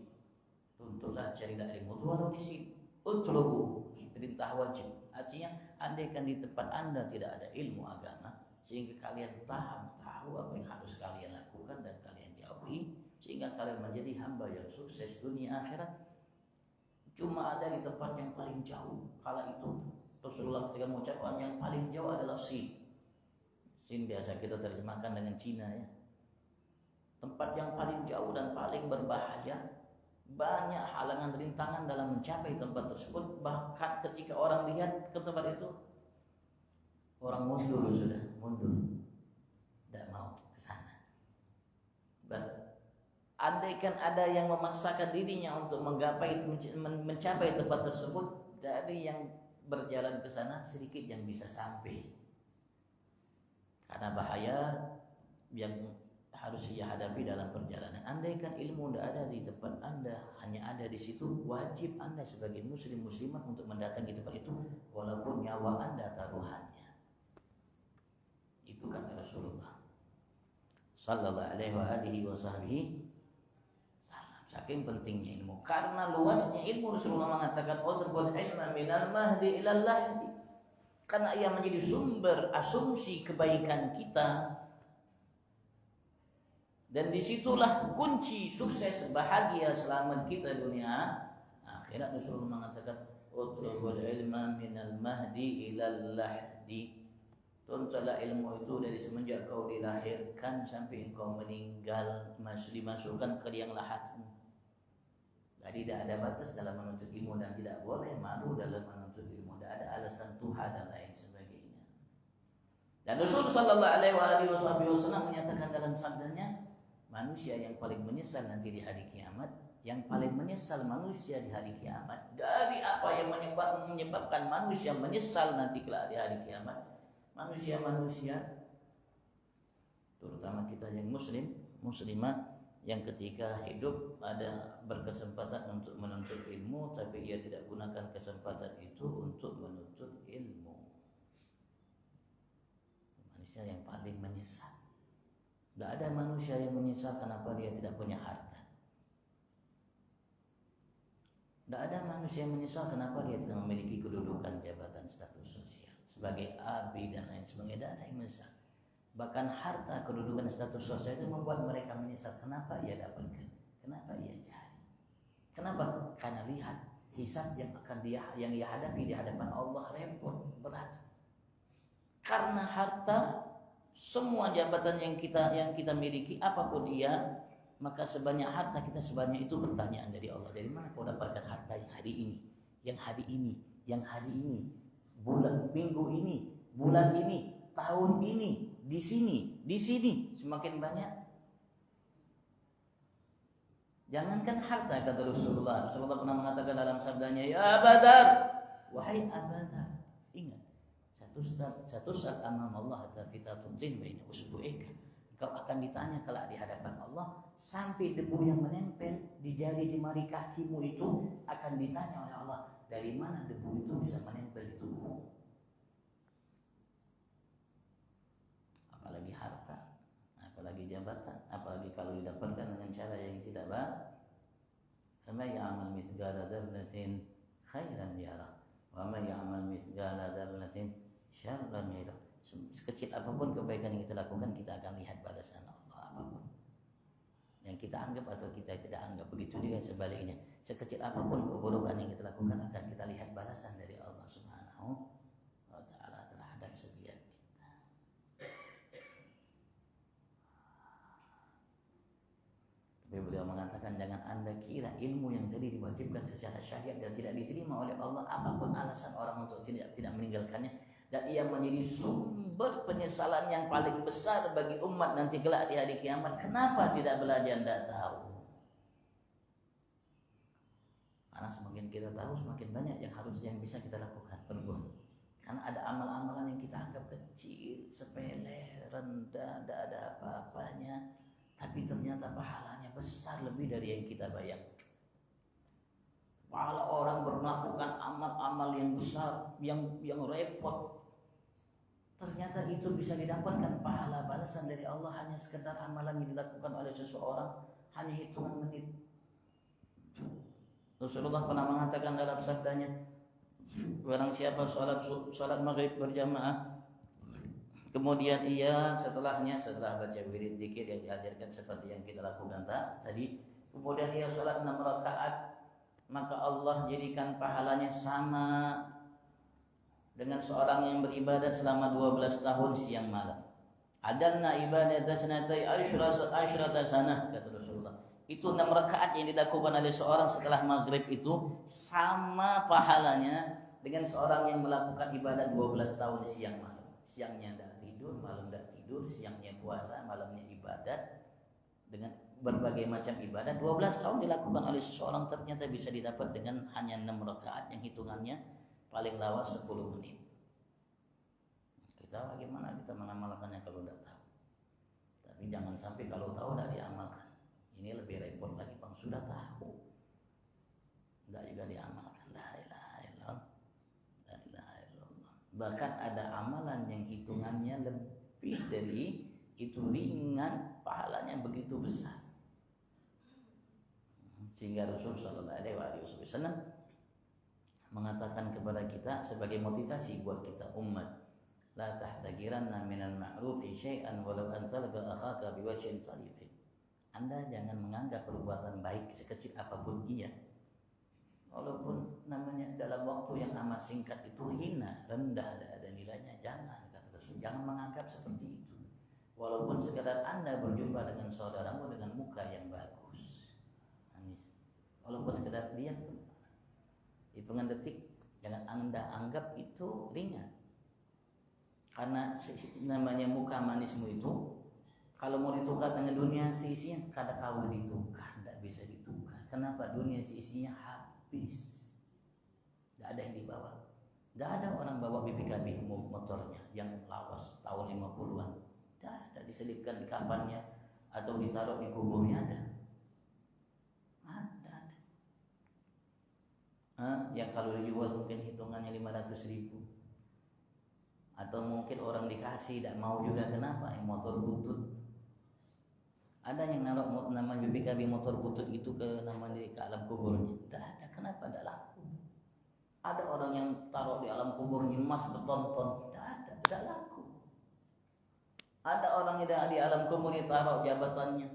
Speaker 2: Tuntutlah carilah ilmu walau bisi. Utlubu, perintah wajib. Artinya andaikan di tempat Anda tidak ada ilmu agama, sehingga kalian tahu apa yang harus kalian lakukan dan kalian jauhi, sehingga kalian menjadi hamba yang sukses dunia akhirat, cuma ada di tempat yang paling jauh. Kala itu Rasulullah ketika mengucapkan yang paling jauh adalah Sin biasa kita terjemahkan dengan Cina, ya. Tempat yang paling jauh dan paling berbahaya. Banyak halangan rintangan dalam mencapai tempat tersebut. Bahkan ketika orang lihat ke tempat itu, orang mundur, tidak mau ke sana. Andaikan ada yang memaksakan dirinya untuk mencapai tempat tersebut, dari yang berjalan ke sana sedikit yang bisa sampai. Karena bahaya yang harus ia hadapi dalam perjalanan. Andaikan ilmu tidak ada di tempat Anda, hanya ada di situ, wajib Anda sebagai muslim muslimah untuk mendatangi tempat itu, walaupun nyawa Anda taruhannya. Itu kata Rasulullah sallallahu alaihi wasallam. Saking pentingnya ilmu, karena luasnya ilmu, Rasulullah mengatakan, "Utlubul ilma minal mahdi ilal lahdi." Karena ia menjadi sumber asumsi kebaikan kita. Dan disitulah kunci sukses, bahagia, selamat kita dunia akhirat. Rasulullah mengatakan, utlubul ilma minal mahdi ilal lahdi. Tuntutlah ilmu itu dari semenjak kau dilahirkan sampai engkau meninggal, dimasukkan ke liang lahatmu. Jadi tidak ada batas dalam menuntut ilmu dan tidak boleh malu dalam menuntut ilmu. Tidak ada alasan Tuhan dan lain sebagainya. Dan Rasul sallallahu alaihi wasallam menyatakan dalam sabdanya, manusia yang paling menyesal nanti di hari kiamat, yang paling menyesal manusia di hari kiamat, dari apa yang menyebabkan manusia menyesal nanti kelak di hari kiamat, manusia-manusia, terutama kita yang muslim, muslimah, yang ketika hidup ada berkesempatan untuk menuntut ilmu, tapi ia tidak gunakan kesempatan itu untuk menuntut ilmu. Manusia yang paling menyesal. Tidak ada manusia yang menyesal kenapa dia tidak punya harta. Tidak ada manusia yang menyesal kenapa dia tidak memiliki kedudukan, jabatan, status sosial sebagai abi dan lain sebagainya. Tidak ada yang menyesal. Bahkan harta, kedudukan, status sosial itu membuat mereka menyesal. Kenapa ia dapatkan? Kenapa ia cari? Kenapa? Karena lihat hisab yang ia hadapi di hadapan Allah repot, berat. Karena harta, semua jabatan yang kita miliki, apapun ia, maka sebanyak harta kita, sebanyak itu pertanyaan dari Allah. Dari mana kau dapatkan harta yang hari ini, yang hari ini, yang hari ini, bulan, minggu ini, bulan ini, tahun ini, di sini, semakin banyak. Jangankan harta, kata Rasulullah. Rasulullah pernah mengatakan dalam sabdanya, ya Badar, wahai Badar, ingat, satu saat amam Allah hatta fitatun zin baina usbu'ika. Kau akan ditanya kelak di hadapan Allah, sampai debu yang menempel di jari jemari kakimu itu akan ditanya oleh Allah, dari dari mana debu itu bisa menempel di tubuhmu? Apalagi harta, apalagi jabatan, apalagi kalau didapatkan dengan cara yang tidak baik. Kama ya'mal mithqala dzarratin khairan yarah, wa man ya'mal mithqala dzarratin syarran yarah. Sekecil apapun kebaikan yang kita lakukan, kita akan lihat balasan Allah apapun. Yang kita anggap atau kita tidak anggap, begitu juga sebaliknya. Sekecil apapun keburukan yang kita lakukan, akan kita lihat balasan dari Allah Subhanahu wa ta'ala terhadap setiap kita. Tapi beliau mengatakan, jangan anda kira ilmu yang tadi diwajibkan secara syariat dan tidak diterima oleh Allah, apapun alasan orang untuk tidak meninggalkannya, dan ia menjadi sumber penyesalan yang paling besar bagi umat nanti kelak di hari kiamat. Kenapa tidak belajar? Tidak tahu. Karena semakin kita tahu, semakin banyak yang bisa kita lakukan, perbuat. Karena ada amal-amalan yang kita anggap kecil, sepele, rendah, tidak ada apa-apanya, tapi ternyata pahalanya besar lebih dari yang kita bayangkan. Pahala orang melakukan amal-amal yang besar, yang repot, ternyata itu bisa didapatkan pahala balasan dari Allah hanya sekedar amalan yang dilakukan oleh seseorang, hanya hitungan menit. Rasulullah pernah mengatakan dalam sabdanya, barang siapa salat maghrib berjamaah, kemudian ia setelah baca wirid zikir yang diajarkan seperti yang kita lakukan tadi, kemudian ia salat 6 rakaat, maka Allah jadikan pahalanya sama dengan seorang yang beribadat selama 12 tahun siang malam. Adalna ibadat sanatai asyrata sanah, kata Rasulullah. Itu 6 rakaat yang dilakukan oleh seorang setelah maghrib itu sama pahalanya dengan seorang yang melakukan ibadat 12 tahun siang malam. Siangnya tidak tidur, malam tidak tidur, siangnya puasa, malamnya ibadat, dengan berbagai macam ibadah. 12 tahun dilakukan oleh seseorang ternyata bisa didapat dengan hanya 6 rakaat yang hitungannya paling lawas 10 menit. Kita bagaimana kita mengamalkannya kalau tidak tahu? Tapi jangan sampai kalau tahu tidak diamalkan. Ini lebih repot lagi, bang, sudah tahu tidak juga diamalkan. La ilaha illallah, la ilaha illallah. Bahkan ada amalan yang hitungannya lebih dari itu, ringan, pahalanya begitu besar. Sehingga Rasulullah SAW mengatakan kepada kita sebagai motivasi buat kita umat, la tahtagiranna minal ma'rufi syai'an walau an talqa akhaka biwajhin talibin. Anda jangan menganggap perbuatan baik sekecil apapun ia, walaupun namanya dalam waktu yang amat singkat itu hina, rendah, tidak ada nilainya. Jangan, kata Rasul, jangan menganggap seperti itu. Walaupun sekadar Anda berjumpa dengan saudaramu dengan muka yang bagus, walaupun sekadar lihat hitungan detik, jangan Anda anggap itu ringan. Karena namanya muka manismu itu, kalau mau ditukar dengan dunia seisinya, kada kawa ditukar, tidak bisa ditukar. Kenapa? Dunia seisinya habis, tidak ada yang dibawa. Tidak ada orang bawa BPKB motornya yang lawas tahun 50-an. Tidak ada, diselipkan di kapannya atau ditaruh di kuburnya ada. Yang kalau dijual mungkin hitungannya 500.000, atau mungkin orang dikasih tidak mau juga. Kenapa? Motor butut. Ada yang naruh nama BPKB motor butut itu ke alam kuburnya. Tidak ada. Kenapa? Tidak laku. Ada orang yang taruh di alam kuburnya emas berton-ton. Tidak ada. Tidak laku. Ada orang yang di alam kuburnya taruh jabatannya,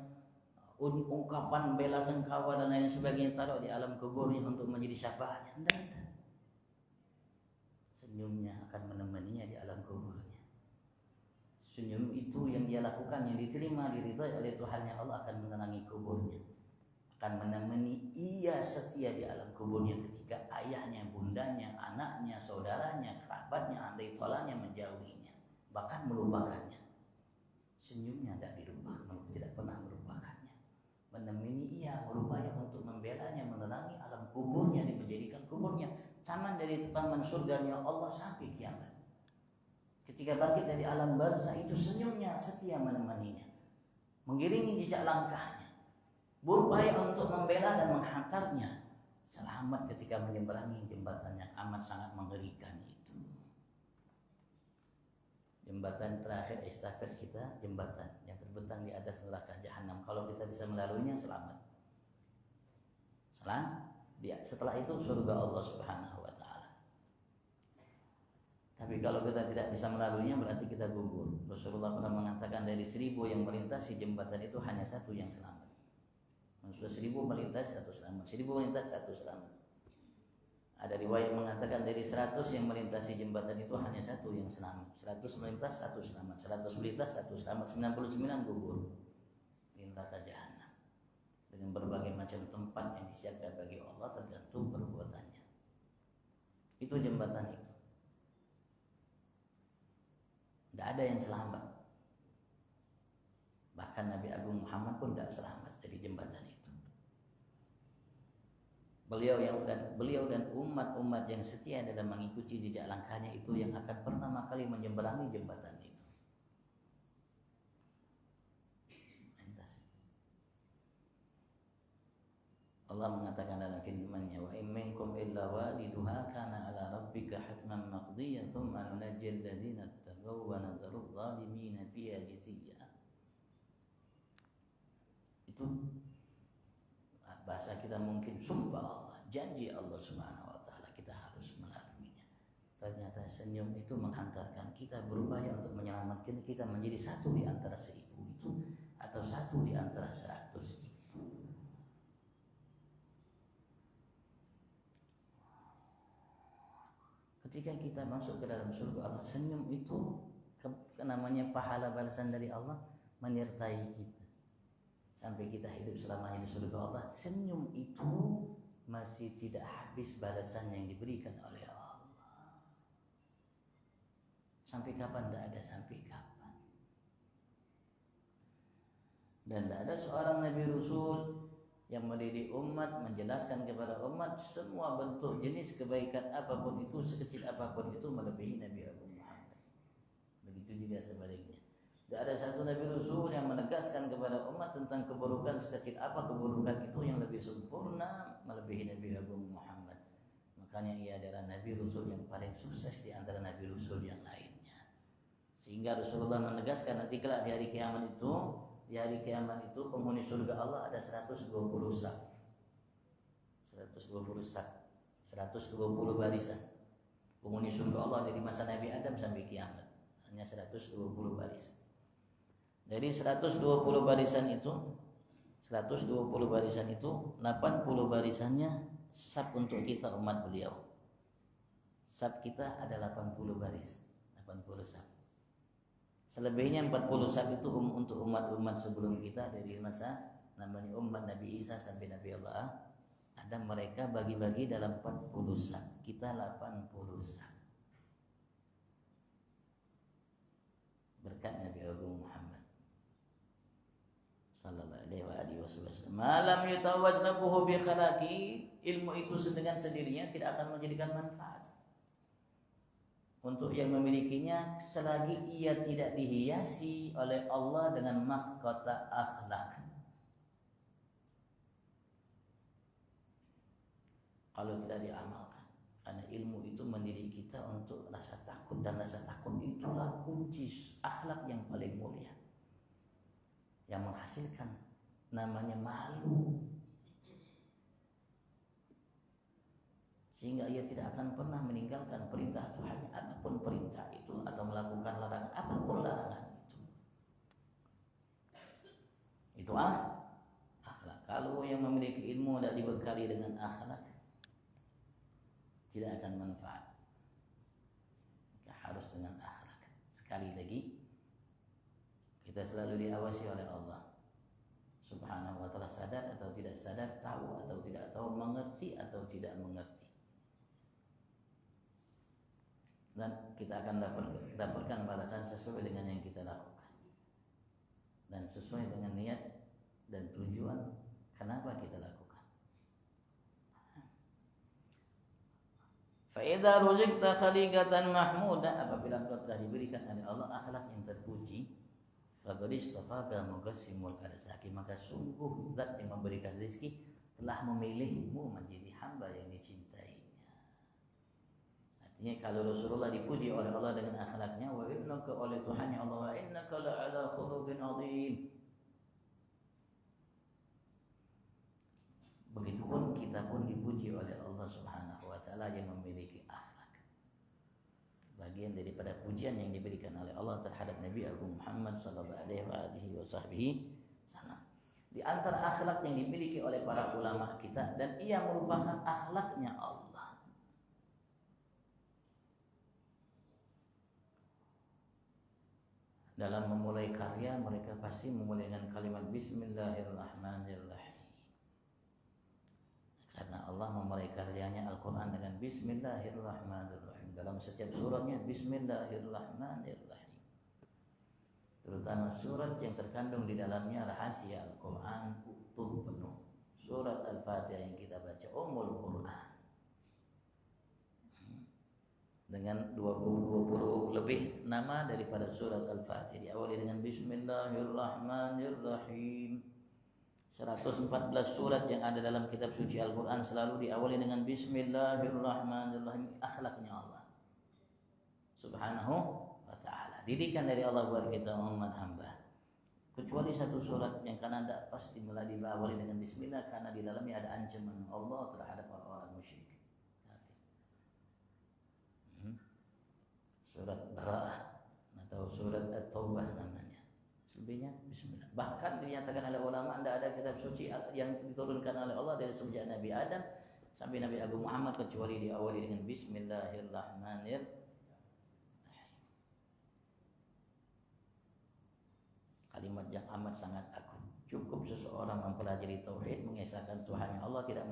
Speaker 2: ungkapan bela sungkawa dan lain sebagainya, taruh di alam kuburnya untuk menjadi syafaatnya. Tidak ada. Senyumnya akan menemaninya di alam kuburnya. Senyum itu yang dia lakukan, yang diterima, diridhai oleh Tuhannya, Allah akan menenangi kuburnya, akan menemani ia setia di alam kuburnya ketika ayahnya, bundanya, anaknya, saudaranya, kerabatnya, andai tolanya menjauhinya, bahkan melupakannya. Senyumnya tidak dirubah, tidak pernah melupakannya, menemani ia, berupaya untuk membelanya, menenangi alam kuburnya, menjadikan kuburnya taman dari taman surganya Allah sampai kiamat. Ketika bangkit dari alam barzah itu, senyumnya setia menemaninya, mengiringi jejak langkahnya, berupaya untuk membela dan menghantarnya selamat ketika menyeberangi jembatan yang amat sangat mengerikan itu. Jembatan terakhir estafet kita, jembatan yang terbentang di atas neraka jahanam. Kalau kita bisa melaluinya, selamat. Setelah itu surga Allah Subhanahu wa taala. Tapi kalau kita tidak bisa melaluinya, berarti kita gugur. Rasulullah pernah mengatakan dari 1000 yang melintasi jembatan itu hanya satu yang selamat. Maksudnya 1000 melintas, satu selamat. 1000 melintas, satu selamat. Ada riwayat mengatakan dari 100 yang melintasi jembatan itu hanya satu yang selamat. 100 melintas, satu selamat. 100 melintas, satu selamat. 99 gugur di neraka jahanam. Dengan berbagai macam tempat yang disiapkan bagi Allah tergantung perbuatannya. Itu jembatan itu. Tidak ada yang selamat. Bahkan Nabi Agung Muhammad pun tidak selamat dari jembatan itu. Beliau dan umat-umat yang setia dalam mengikuti jejak langkahnya itu yang akan pertama kali menyeberangi jembatan itu. Allah mengatakan dalam firman-Nya, wa in minkum illa waliduha kana ala rabbika hatman maqdiyan thumma nunajjil ladzina taqaw wa nadharu adh-dhalimina fiha jithiya. Itu bahasa kita mungkin sumpah Allah, janji Allah Subhanahu wa taala, kita harus melaluinya. Ternyata senyum itu menghantarkan kita berupaya untuk menyelamatkan kita menjadi satu di antara 1000 itu atau satu di antara 100 itu. Ketika kita masuk ke dalam surga Allah, senyum itu namanya pahala balasan dari Allah menyertai kita sampai kita hidup selamanya di surga Allah. Senyum itu masih tidak habis balasan yang diberikan oleh Allah. Sampai kapan? Tidak ada sampai kapan. Dan tidak ada seorang Nabi Rasul yang mendidik umat, menjelaskan kepada umat semua bentuk jenis kebaikan apapun itu, sekecil apapun itu, melebihi Nabi Agung Muhammad. Begitu juga sebaliknya. Tidak ada satu Nabi Rasul yang menegaskan kepada umat tentang keburukan sekecil apa keburukan itu yang lebih sempurna melebihi Nabi Agung Muhammad. Makanya ia adalah Nabi Rasul yang paling sukses di antara Nabi Rasul yang lainnya. Sehingga Rasulullah menegaskan nanti kelak di hari kiamat itu, di hari kiamat itu penghuni surga Allah ada 120 saf. 120 saf. 120 barisan. Penghuni surga Allah dari masa Nabi Adam sampai kiamat hanya 120 baris. Dari 120 barisan itu 120 barisan itu 80 barisannya saf untuk kita umat beliau. Saf kita ada 80 baris, 80 saf. Selebihnya 40 saf itu untuk umat-umat sebelum kita dari masa namanya umat Nabi Isa sampai Nabi Allah Adam, mereka bagi-bagi dalam 40 saf. Kita 80 saf. Berkat Nabi Agung Muhammad sallallahu alaihi wasallam. Malam yutawaj nabuhu bi khalaqi, ilmu itu dengan sendirinya tidak akan menjadikan manfaat untuk yang memilikinya selagi ia tidak dihiasi oleh Allah dengan mahkota akhlak. Kalau tidak diamalkan, karena ilmu itu mendidik kita untuk rasa takut, dan rasa takut itulah kunci akhlak yang paling mulia, yang menghasilkan namanya malu, sehingga ia tidak akan pernah meninggalkan perintah Tuhan, apapun perintah itu, atau melakukan larangan apapun larangan itu. Itu akhlak. Kalau yang memiliki ilmu tidak dibekali dengan akhlak, tidak akan manfaat. Maka harus dengan akhlak. Sekali lagi, kita selalu diawasi oleh Allah Subhanahu wa ta'ala, sadar atau tidak sadar, tahu atau tidak tahu, mengerti atau tidak mengerti. Dan kita akan dapatkan balasan sesuai dengan yang kita lakukan dan sesuai dengan niat dan tujuan kenapa kita lakukan. Fa idza ruzikta khaliqatan mahmuda, apabila engkau telah diberikan oleh Allah akhlak yang terpuji, faqad istafaka muqassimul arzaki, maka sungguh zat yang memberikan rezeki telah memilihmu menjadi hamba yang dicintainya. Artinya kalau Rasulullah dipuji oleh Allah dengan akhlaknya, wa innaka oleh Tuhannya Allah, wa innaka la'ala khuluqin azim. Begitupun kita pun dipuji oleh Allah Subhanahu wa taala yang memiliki akhlak. Bagian daripada pujian yang diberikan oleh Allah terhadap Nabi Agung Muhammad sallallahu alaihi wasallam. Di antara akhlak yang dimiliki oleh para ulama kita, dan ia merupakan akhlaknya Allah. Dalam memulai karya mereka pasti memulai dengan kalimat Bismillahirrahmanirrahim. Karena Allah memulai karyanya Al-Quran dengan Bismillahirrahmanirrahim. Dalam setiap suratnya Bismillahirrahmanirrahim. Terutama surat yang terkandung di dalamnya rahasia Al-Quran utuh penuh. Surat Al-Fatihah yang kita baca Ummul Quran, dengan 20 lebih nama daripada surat Al-Fatihah. Diawali dengan Bismillahirrahmanirrahim. 114 surat yang ada dalam kitab suci Al-Quran selalu diawali dengan Bismillahirrahmanirrahim. Akhlaknya Allah Subhanahu wa ta'ala, didikan dari Allah buat kita umat hamba. Kecuali satu surat yang karena tidak pas dimulai diawali dengan Bismillah, karena di dalamnya ada ancaman Allah terhadap orang-orang musyrik. Surat Bara'ah atau surat At-Taubah namanya. Selebihnya Bismillah. Bahkan dinyatakan oleh ulama tidak ada kitab suci yang diturunkan oleh Allah dari sejak Nabi Adam sampai Nabi Agung Muhammad kecuali diawali dengan Bismillahirrahmanirrahim. Kalimat yang amat sangat agung. Cukup seseorang mempelajari tauhid, mengesahkan Tuhannya Allah, tidak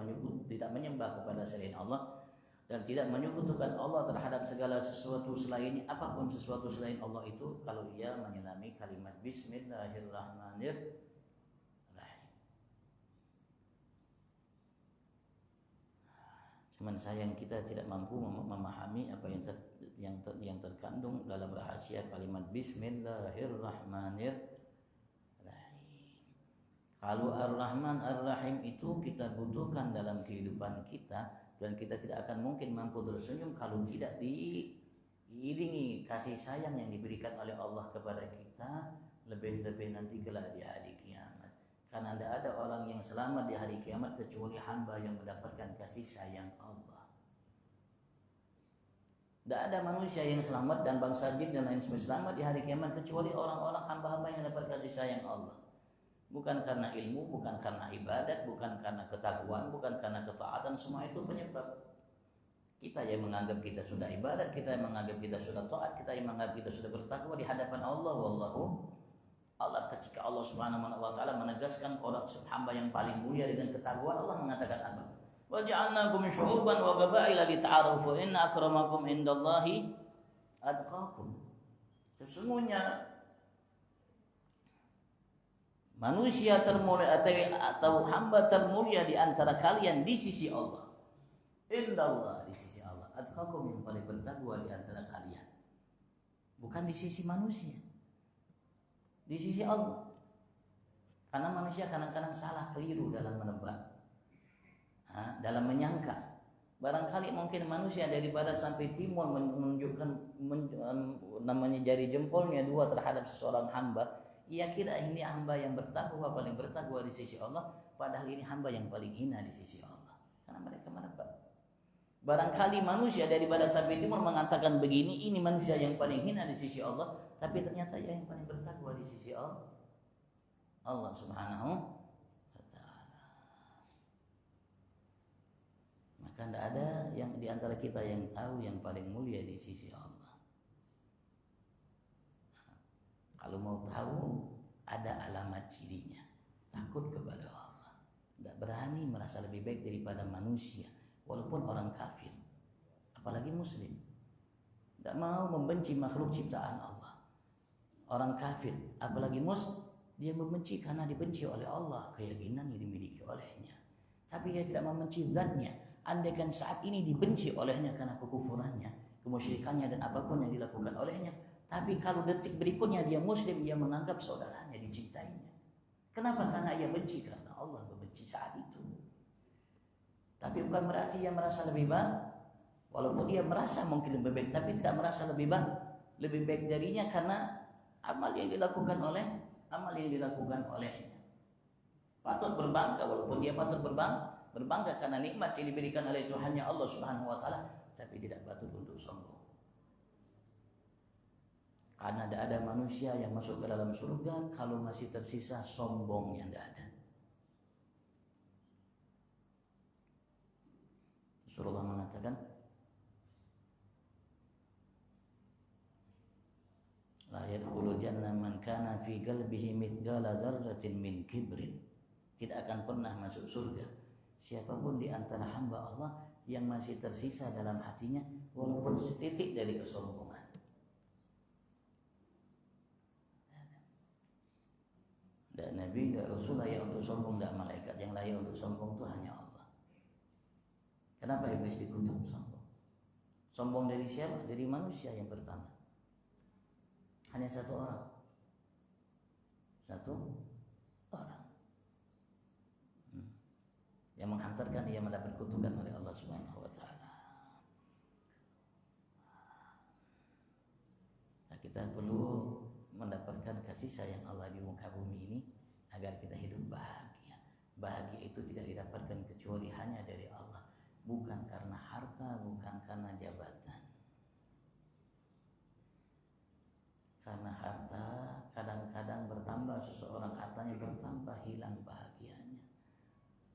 Speaker 2: menyembah kepada selain Allah, dan tidak menyekutukan Allah terhadap segala sesuatu selainnya, apapun sesuatu selain Allah itu, kalau ia menyelami kalimat Bismillahirrahmanirrahim. Cuman sayang kita tidak mampu memahami apa yang terkandung dalam rahasia kalimat Bismillahirrahmanirrahim. Kalau Ar-Rahman Ar-Rahim itu kita butuhkan dalam kehidupan kita, dan kita tidak akan mungkin mampu tersenyum kalau tidak diiringi kasih sayang yang diberikan oleh Allah kepada kita, lebih-lebih nanti kelak di hari kiamat. Karena tidak ada orang yang selamat di hari kiamat kecuali hamba yang mendapatkan kasih sayang Allah. Tidak ada manusia yang selamat dan bangsa jin dan lain sebagainya selamat di hari kiamat kecuali orang-orang hamba-hamba yang dapat kasih sayang Allah. Bukan karena ilmu, bukan karena ibadat, bukan karena ketakwaan, bukan karena ketaatan, semua itu penyebab. Kita yang menganggap kita sudah ibadat, kita yang menganggap kita sudah taat, kita yang menganggap kita sudah bertakwa di hadapan Allah. Wallahu Allah, ketika Allah Subhanahu wa taala menegaskan orang hamba yang paling mulia dengan ketakwaan, Allah mengatakan apa? Wa ja'alnakum syu'uban wa qabaila lita'arafu inna akramakum indallahi atqakum. Sesungguhnya manusia termulia atau hamba termulia di antara kalian di sisi Allah. Indallah, di sisi Allah. Atqakum, yang paling bertakwa di antara kalian. Bukan di sisi manusia. Di sisi Allah. Karena manusia kadang-kadang salah, keliru dalam menebak, dalam menyangka. Barangkali mungkin manusia dari barat sampai timur menunjukkan namanya jari jempolnya dua terhadap seseorang hamba. Ia kira ini hamba yang bertakwa, paling bertakwa di sisi Allah, padahal ini hamba yang paling hina di sisi Allah. Karena mereka menebak. Barangkali manusia dari barat sampai timur mengatakan begini, ini manusia yang paling hina di sisi Allah, tapi ternyata ia yang paling bertakwa di sisi Allah. Allah Subhanahu wa ta'ala. Maka tidak ada yang di antara kita yang tahu yang paling mulia di sisi Allah. Kalau mau tahu, ada alamat cirinya. Takut kepada Allah. Tidak berani merasa lebih baik daripada manusia, walaupun orang kafir. Apalagi muslim. Tidak mau membenci makhluk ciptaan Allah. Orang kafir, apalagi muslim, dia membenci karena dibenci oleh Allah, keyakinan yang dimiliki olehnya. Tapi dia tidak membenci zatnya. Andaikan saat ini dibenci olehnya karena kekufurannya, kemusyrikannya dan apapun yang dilakukan olehnya, tapi kalau detik berikutnya dia muslim, dia menganggap saudaranya dicintainya. Kenapa? Karena ia benci, karena Allah membenci saat itu. Tapi bukan berarti dia merasa lebih baik. Walaupun dia merasa mungkin lebih baik, tapi tidak merasa lebih baik darinya karena amal yang dilakukan olehnya. Patut berbangga, walaupun dia patut berbangga karena nikmat yang diberikan oleh Tuhannya Allah Subhanahu wa taala, tapi tidak patut untuk sombong. Karena tidak ada manusia yang masuk ke dalam surga kalau masih tersisa sombongnya, tidak ada. Rasulullah mengatakan, la yadkhulul jannah man kana fi qalbihi mithqala dzarratin min kibrin. Tidak akan pernah masuk surga siapapun di antara hamba Allah yang masih tersisa dalam hatinya walaupun setitik dari kesombongan. Dan Nabi dan Rasul layak untuk sombong, tidak malaikat. Yang layak untuk sombong itu hanya Allah. Kenapa iblis dikutuk sombong? Sombong dari siapa? Dari manusia yang pertama. Hanya satu orang. Yang menghantarkan ia mendapat kutukan oleh Allah Subhanahu wa taala. Nah, kita perlu mendapatkan kasih sayang Allah di muka bumi ini agar kita hidup bahagia. Bahagia itu tidak didapatkan kecuali hanya dari Allah, bukan karena harta, bukan karena jabatan. Karena harta kadang-kadang bertambah, seseorang hartanya bertambah, hilang bahagianya.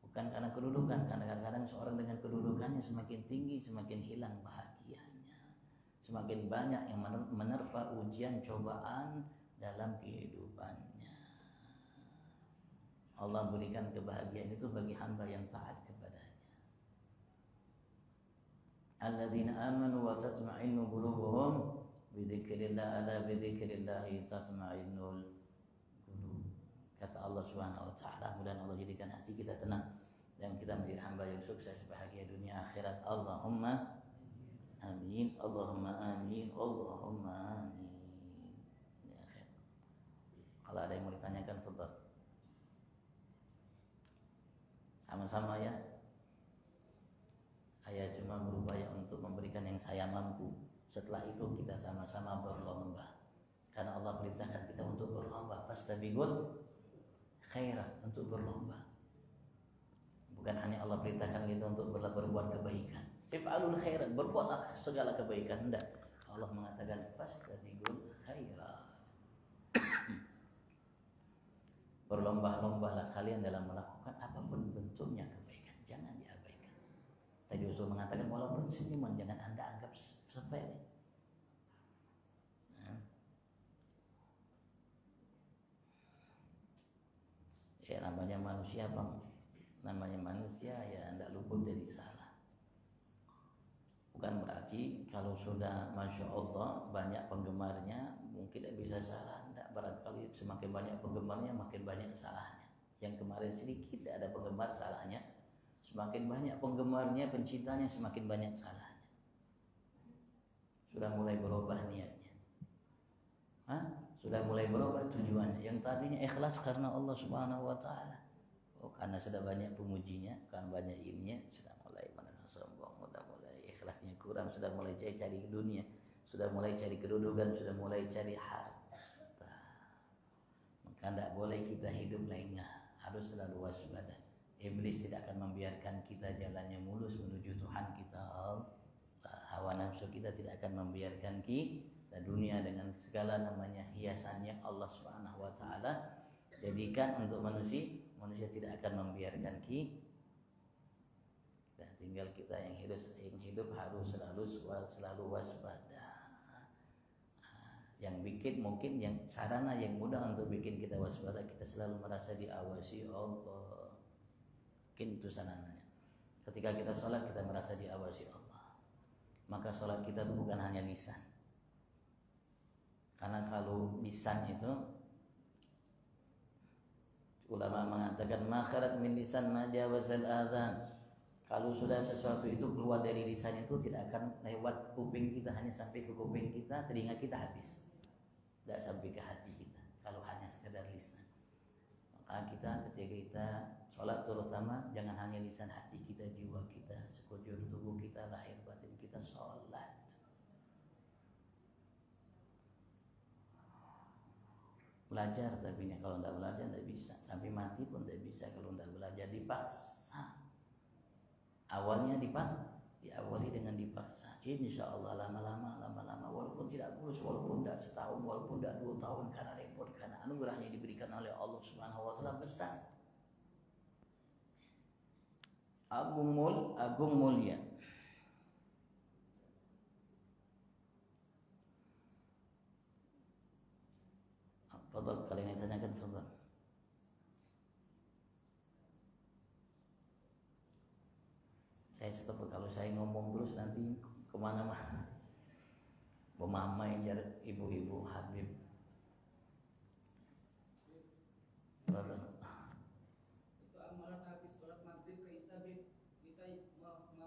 Speaker 2: Bukan karena kedudukan, karena kadang-kadang seorang dengan kedudukannya semakin tinggi, semakin hilang bahagianya. Semakin banyak yang menerpa ujian cobaan dalam kehidupannya. Allah berikan kebahagiaan itu bagi hamba yang taat kepadanya. Alladzina amanu wa tatma'innu qulubuhum bidzikrillah, ala bidzikrillah tatma'innul qulub. Kata Allah Subhanahu wa taala, mudah-mudahan Allah jadikan hati kita tenang dan kita menjadi hamba yang sukses bahagia dunia akhirat. Allahumma amin, Allahumma amin, Allahumma amin. Ya, akhir. Kalau ada yang mau ditanyakan, fadhal. Sama-sama ya. Saya cuma berupaya untuk memberikan yang saya mampu. Setelah itu kita sama-sama berlomba. Karena Allah perintahkan kita untuk berlomba. Fastabiqul khairat, untuk berlomba. Bukan hanya Allah perintahkan kita untuk berbuat kebaikan. If'alul khairat, berbuatlah segala kebaikan. Tidak. Allah mengatakan fastabiqul khairat. Berlomba-lombalah kalian dalam melakukan apapun bentuknya kebaikan. Jangan diabaikan. Tadi Rasul mengatakan walaupun senyuman jangan Anda anggap sepele. Ya namanya manusia bang, namanya manusia ya tidak luput dari salah. Bukan berarti kalau sudah Masya Allah banyak penggemarnya mungkin tidak bisa salah. Tidak, barangkali semakin banyak penggemarnya makin banyak salahnya. Yang kemarin sedikit tidak ada penggemar salahnya, semakin banyak penggemarnya, pencintanya semakin banyak salahnya. Sudah mulai berubah niatnya. Sudah mulai berubah tujuannya. Yang tadinya ikhlas karena Allah Subhanahu wa taala. Oh, karena sudah banyak pemujinya, karena banyak ininya, sudah mulai merasa sombong, sudah mulai ikhlasnya kurang, sudah mulai cari dunia, sudah mulai cari kedudukan, sudah mulai cari harta. Maka tidak boleh kita hidup lengah, harus selalu waspada. Iblis tidak akan membiarkan kita jalannya mulus menuju Tuhan kita. Hawa nafsu kita tidak akan membiarkan kita dunia dengan segala namanya hiasannya Allah Subhanahu wa taala jadikan untuk manusia tidak akan membiarkan kita. Tinggal kita yang hidup harus selalu waspada. Yang bikin mungkin yang sarana yang mudah untuk bikin kita waspada, kita selalu merasa diawasi Allah. Mungkin itu sarananya. Ketika kita sholat kita merasa diawasi Allah. Maka sholat kita itu bukan hanya lisan. Karena kalau lisan itu ulama mengatakan makharat min lisan ma jawazal adzan. Kalau sudah sesuatu itu keluar dari lisan itu tidak akan lewat kuping kita, hanya sampai ke kuping kita, telinga kita habis. Tidak sampai ke hati kita kalau hanya sekedar lisan. Maka kita ketika kita Sholat terutama jangan hanya lisan, hati kita, jiwa kita, sekujur tubuh kita, lahir batin kita sholat. Belajar tapi kalau tidak belajar tidak bisa, sampai mati pun tidak bisa kalau tidak belajar, dipaksa. Awalnya diawali dengan dipaksa. Insya Allah lama-lama walaupun tidak lulus, walaupun tidak setahun, walaupun tidak 2 tahun, karena repot, karena anugerahnya diberikan oleh Allah Subhanahu Wa Taala besar, agung mulia. Fadhal, kalian yang tanyakan fadhal. Saya stop, kalau saya ngomong terus nanti kemana-mana. Mama yang jadi ibu-ibu Habib. Fadhal.
Speaker 3: Itu amalan habis sholat maghrib ke isya, kita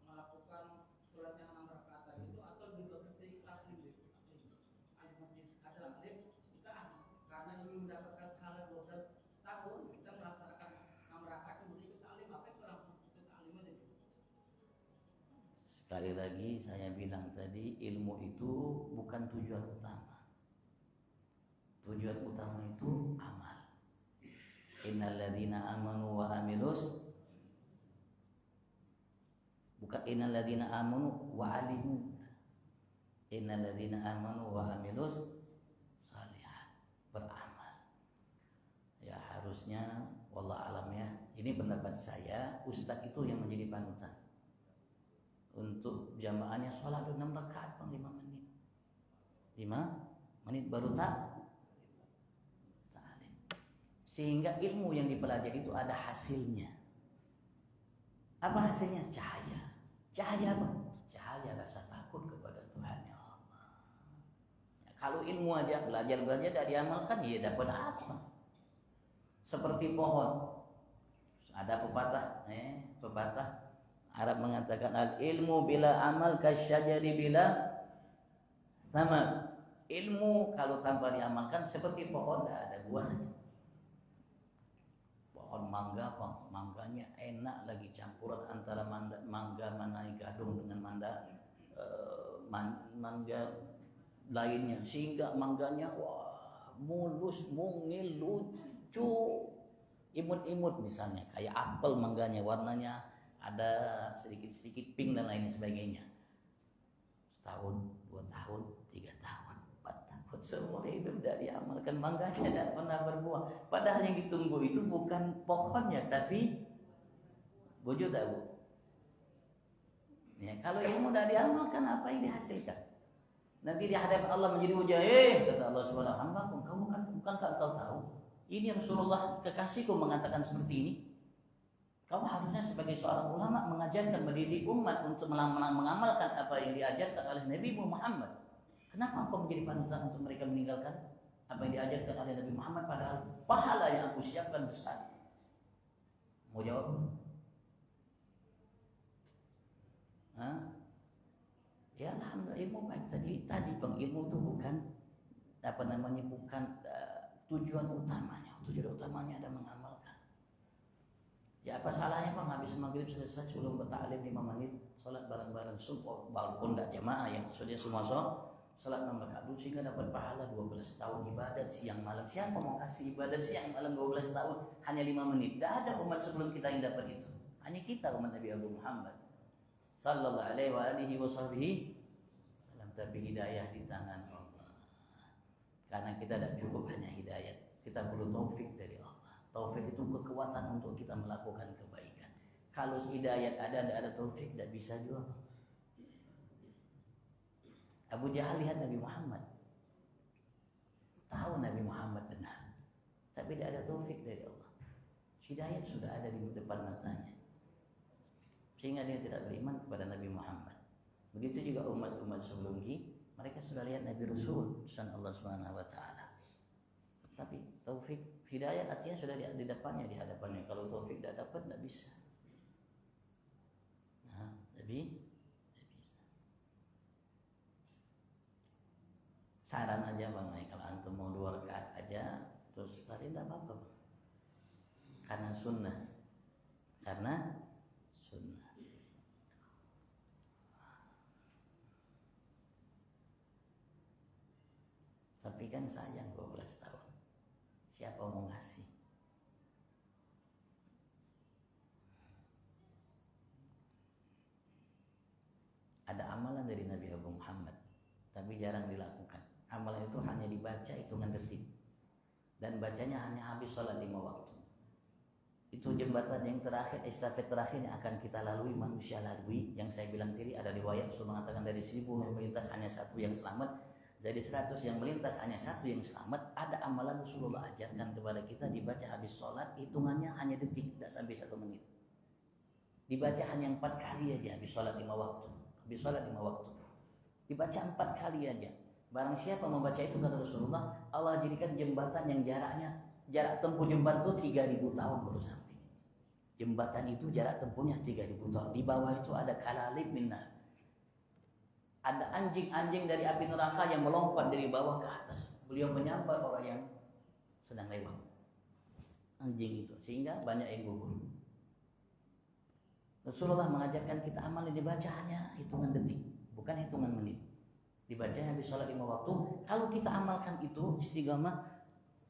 Speaker 3: melakukan sholat yang 6 rakaat tadi itu, atau juga ketika alim masjid ada alim kita karena ingin mendapatkan pahala 12 tahun kita melaksanakan 6 rakaat, kemudian kita alim, apa itu langsung kita alim aja.
Speaker 2: Sekali lagi saya bilang tadi, ilmu itu bukan tujuan utama. Tujuan utama itu amal. Innal ladzina amanu wa amilus, bukan innal ladzina amanu wa alimu. Innal ladzina amanu wa amilus shalihat, beramal. Ya harusnya wallah alam ya. Ini pendapat saya, ustadz itu yang menjadi panutan. Untuk jamaahnya sholat 6 rakaat 5 menit. 5 menit baru ta'lim. Sehingga ilmu yang dipelajari itu ada hasilnya. Apa hasilnya? Cahaya. Cahaya apa? Cahaya rasa takut kepada Tuhan ya Allah. Ya, kalau ilmu aja belajar dan diamalkan, ya dapat apa? Seperti pohon. Ada pepatah Arab mengatakan al ilmu bila amal kasyajari bila thamar. Ilmu kalau tanpa diamalkan seperti pohon, tidak ada buahnya. Pohon mangga, mangganya enak lagi, campuran antara mangga manai gadung dengan mangga lainnya, sehingga mangganya wah mulus, mungil, lucu, imut-imut misalnya, kayak apel mangganya, warnanya ada sedikit-sedikit pink dan lain sebagainya. Setahun, 2 tahun, 3 tahun, 4 tahun, semua hidup dari amalkan, mangganya tidak pernah berbuah. Padahal yang ditunggu itu bukan pohonnya, tapi wujud tahu. Ya, kalau ilmu tidak diamalkan, apa yang dihasilkan? Nanti di hadapan Allah menjadi hujah. Kata Allah Subhanahu wa taala, kamu bukankah engkau tahu? Ini Rasulullah kekasihku mengatakan seperti ini. Kamu harusnya sebagai seorang ulama mengajarkan, mendidik umat untuk mengamalkan apa yang diajarkan oleh Nabi Muhammad. Kenapa engkau menjadi panutan untuk mereka meninggalkan apa yang diajarkan oleh Nabi Muhammad, padahal pahala yang aku siapkan besar? Mau jawab? Ya alhamdulillah, ilmu baik tadi pengilmu itu bukan bukan tujuan utamanya. Tujuan utamanya ada mengamalkan. Ya apa salahnya Bang, habis maghrib selesai sebelum bertaklim 5 menit sholat bareng-bareng subuh, walaupun tidak jamaah, yang maksudnya semua sholat 6 rakaat dulu, sehingga dapat pahala 12 tahun ibadat siang malam. Siapa mau kasih ibadat siang malam 12 tahun hanya 5 menit? Tidak ada umat sebelum kita yang dapat itu. Hanya kita umat Nabi Abu Muhammad sallallahu alaihi wasallam. Tapi hidayah di tangan Allah. Karena kita tidak cukup hanya hidayah, kita perlu taufik dari Allah. Taufik itu kekuatan untuk kita melakukan kebaikan. Kalau hidayat tidak ada taufik, tidak bisa juga. Abu Jahal lihat Nabi Muhammad, tahu Nabi Muhammad benar, tapi tidak ada taufik dari Allah. Hidayat sudah ada di depan matanya, sehingga dia tidak beriman kepada Nabi Muhammad. Begitu juga umat-umat sebelum ini, mereka sudah lihat Nabi Rasul Allah Subhanahu wa taala. Tapi taufik, hidayah artinya sudah di depannya, di hadapannya. Kalau taufik tidak dapat, tidak bisa. Nah, tapi saran aja Bang, kalau antum mau 2 rakaat aja, terus tadi tidak apa-apa Bang. Karena sunnah. Karena sunnah. Tapi kan sayang 12 tahun. Siapa mau ngasih? Ada amalan dari Nabi Abu Muhammad, tapi jarang dilakukan. Amalan itu hanya dibaca hitungan detik, dan bacanya hanya habis sholat 5 waktu. Itu jembatan yang terakhir, estafet terakhir yang akan kita lalui, manusia lalui. Yang saya bilang tadi ada riwayat Rasul mengatakan dari 1000 yang melintas hanya 1 yang selamat, dari 100 yang melintas hanya 1 yang selamat. Ada amalan Rasulullah ajarkan kepada kita, dibaca habis sholat, hitungannya hanya detik, tidak sampai 1 menit. Dibaca hanya 4 kali aja habis sholat 5 waktu. Habis sholat 5 waktu. Dibaca 4 kali aja. Barang siapa membaca itu, kata Rasulullah, Allah jadikan jembatan yang jarak tempuh jembatan itu 3000 tahun baru sampai. Jembatan itu jarak tempuhnya 3000 tahun. Di bawah itu ada kalalib minnar. Ada anjing-anjing dari api neraka yang melompat dari bawah ke atas. Beliau menyambar orang yang sedang lewat. Anjing itu, sehingga banyak yang gugur. Rasulullah mengajarkan kita amal yang dibaca hanya hitungan detik, bukan hitungan menit. Dibaca habis sholat 5 waktu. Kalau kita amalkan itu istiqamah,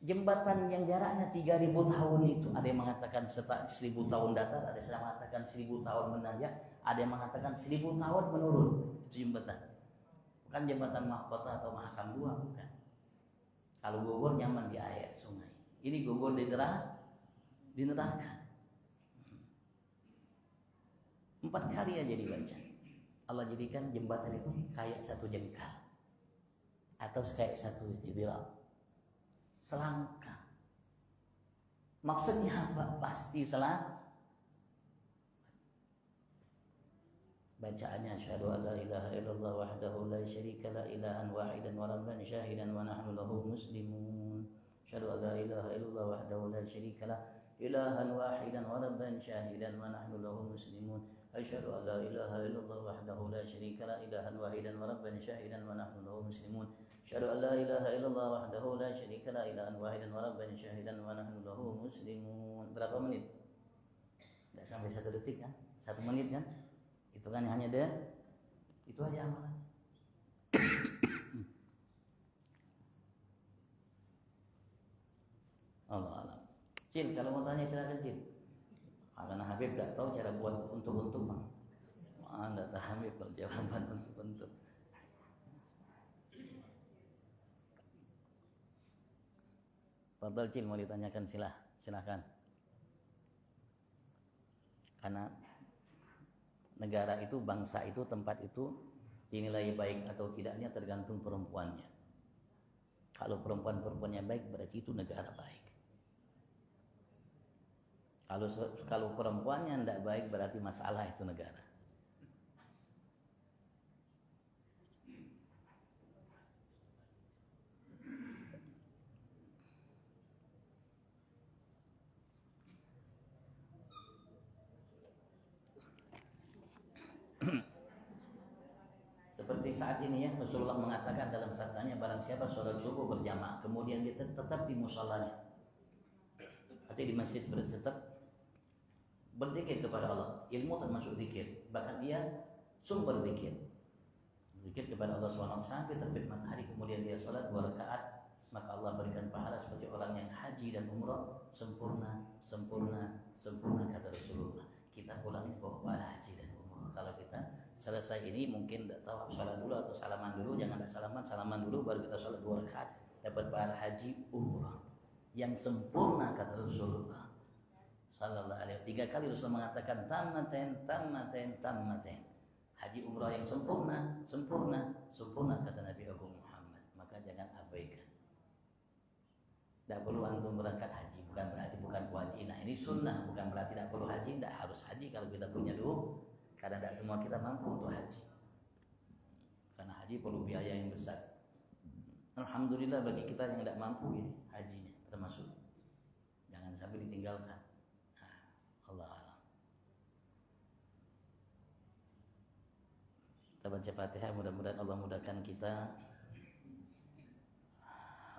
Speaker 2: jembatan yang jaraknya 3000 tahun itu, ada yang mengatakan 1000 tahun datar, ada yang mengatakan 1000 tahun menanjak, ada yang mengatakan 1000 tahun menurun. Itu jembatan. Bukan jembatan mahkota atau mahakam 2, bukan. Kalau gugur nyaman di air sungai. Ini gugur di neraka. 4 kali aja dibaca. Allah jadikan jembatan itu kayak 1 jengkal atau kayak 1 dirham, selangkah. Maksudnya apa? Pasti bacaannya asyhadu an la ilaha illallah wahdahu la syarika la ilahan wahidan wa rabban syahidan wa nahnu lahu muslimun. Asyhadu an la ilaha illallah wahdahu la syarika la ilahan wahidan wa rabban syahidan wa nahnu lahu muslimun. Asyhadu an la ilaha illallah wahdahu la syarika la ilahan wahidan wa rabban syahidan wa nahnu lahu muslimun. Asyhadu an la ilaha illallah wahdahu la syarika la ilahan wahidan wa rabban syahidan wa nahnu lahu muslimun. Berapa menit? Tidak sampai 1 detik kan? 1 menit kan? Itu kan hanya itu aja amalan. Allah alam. Cil, kalau mau tanya silakan Cil. Karena Habib tidak tahu cara buat untuk bang. Anda tak Habib kalau jawaban untuk. Fadal Cil, mau ditanyakan silakan. Karena negara itu, bangsa itu, tempat itu dinilai baik atau tidaknya tergantung perempuannya. Kalau perempuannya baik, berarti itu negara baik. Kalau perempuannya tidak baik, berarti masalah itu negara. Seperti saat ini ya, Rasulullah mengatakan dalam sabdanya, barang siapa sholat subuh berjamaah, kemudian dia tetap di musallanya, artinya di masjid, tetap berzikir kepada Allah. Ilmu termasuk zikir, bahkan dia sumber zikir kepada Allah SWT sampai terbit matahari, kemudian dia sholat 2 rakaat, maka Allah berikan pahala seperti orang yang haji dan umrah sempurna kata Rasulullah. Kita ulangi bahwa pahala haji dan umrah. Kalau kita selesai ini mungkin tidak tahu sholat dulu atau salaman dulu, jangan tidak salaman dulu baru kita sholat 2 rakaat, dapat pahala haji umrah yang sempurna kata Rasulullah sallallahu alaihi wasallam. 3 kali Rasulullah mengatakan tammatain. Haji umrah yang sempurna kata Nabi Abu Muhammad. Maka jangan abaikan. Tidak perlu antum berangkat haji, bukan berarti bukan kewajiban. Nah, ini sunnah, bukan berarti tidak perlu haji, tidak harus haji kalau kita punya duit. Karena tidak semua kita mampu untuk haji. Karena haji perlu biaya yang besar. Alhamdulillah bagi kita yang tidak mampu ini hajinya termasuk. Jangan sampai ditinggalkan. Allah alam. Kita baca Fatihah, mudah-mudahan Allah mudahkan kita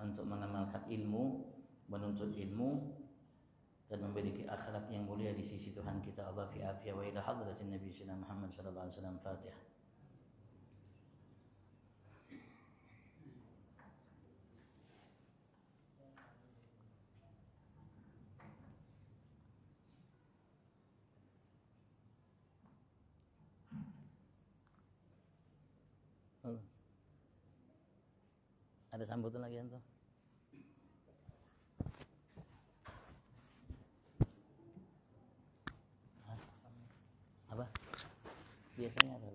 Speaker 2: untuk mengamalkan ilmu, menuntut ilmu, dan memiliki akhlak yang mulia di sisi Tuhan kita Allah fi afiyah wa ila hadratin Nabi sallallahu Muhammad sallallahu alaihi wasallam. Fatihah. Ada sambutan lagi antum? Apa? Biasanya ada.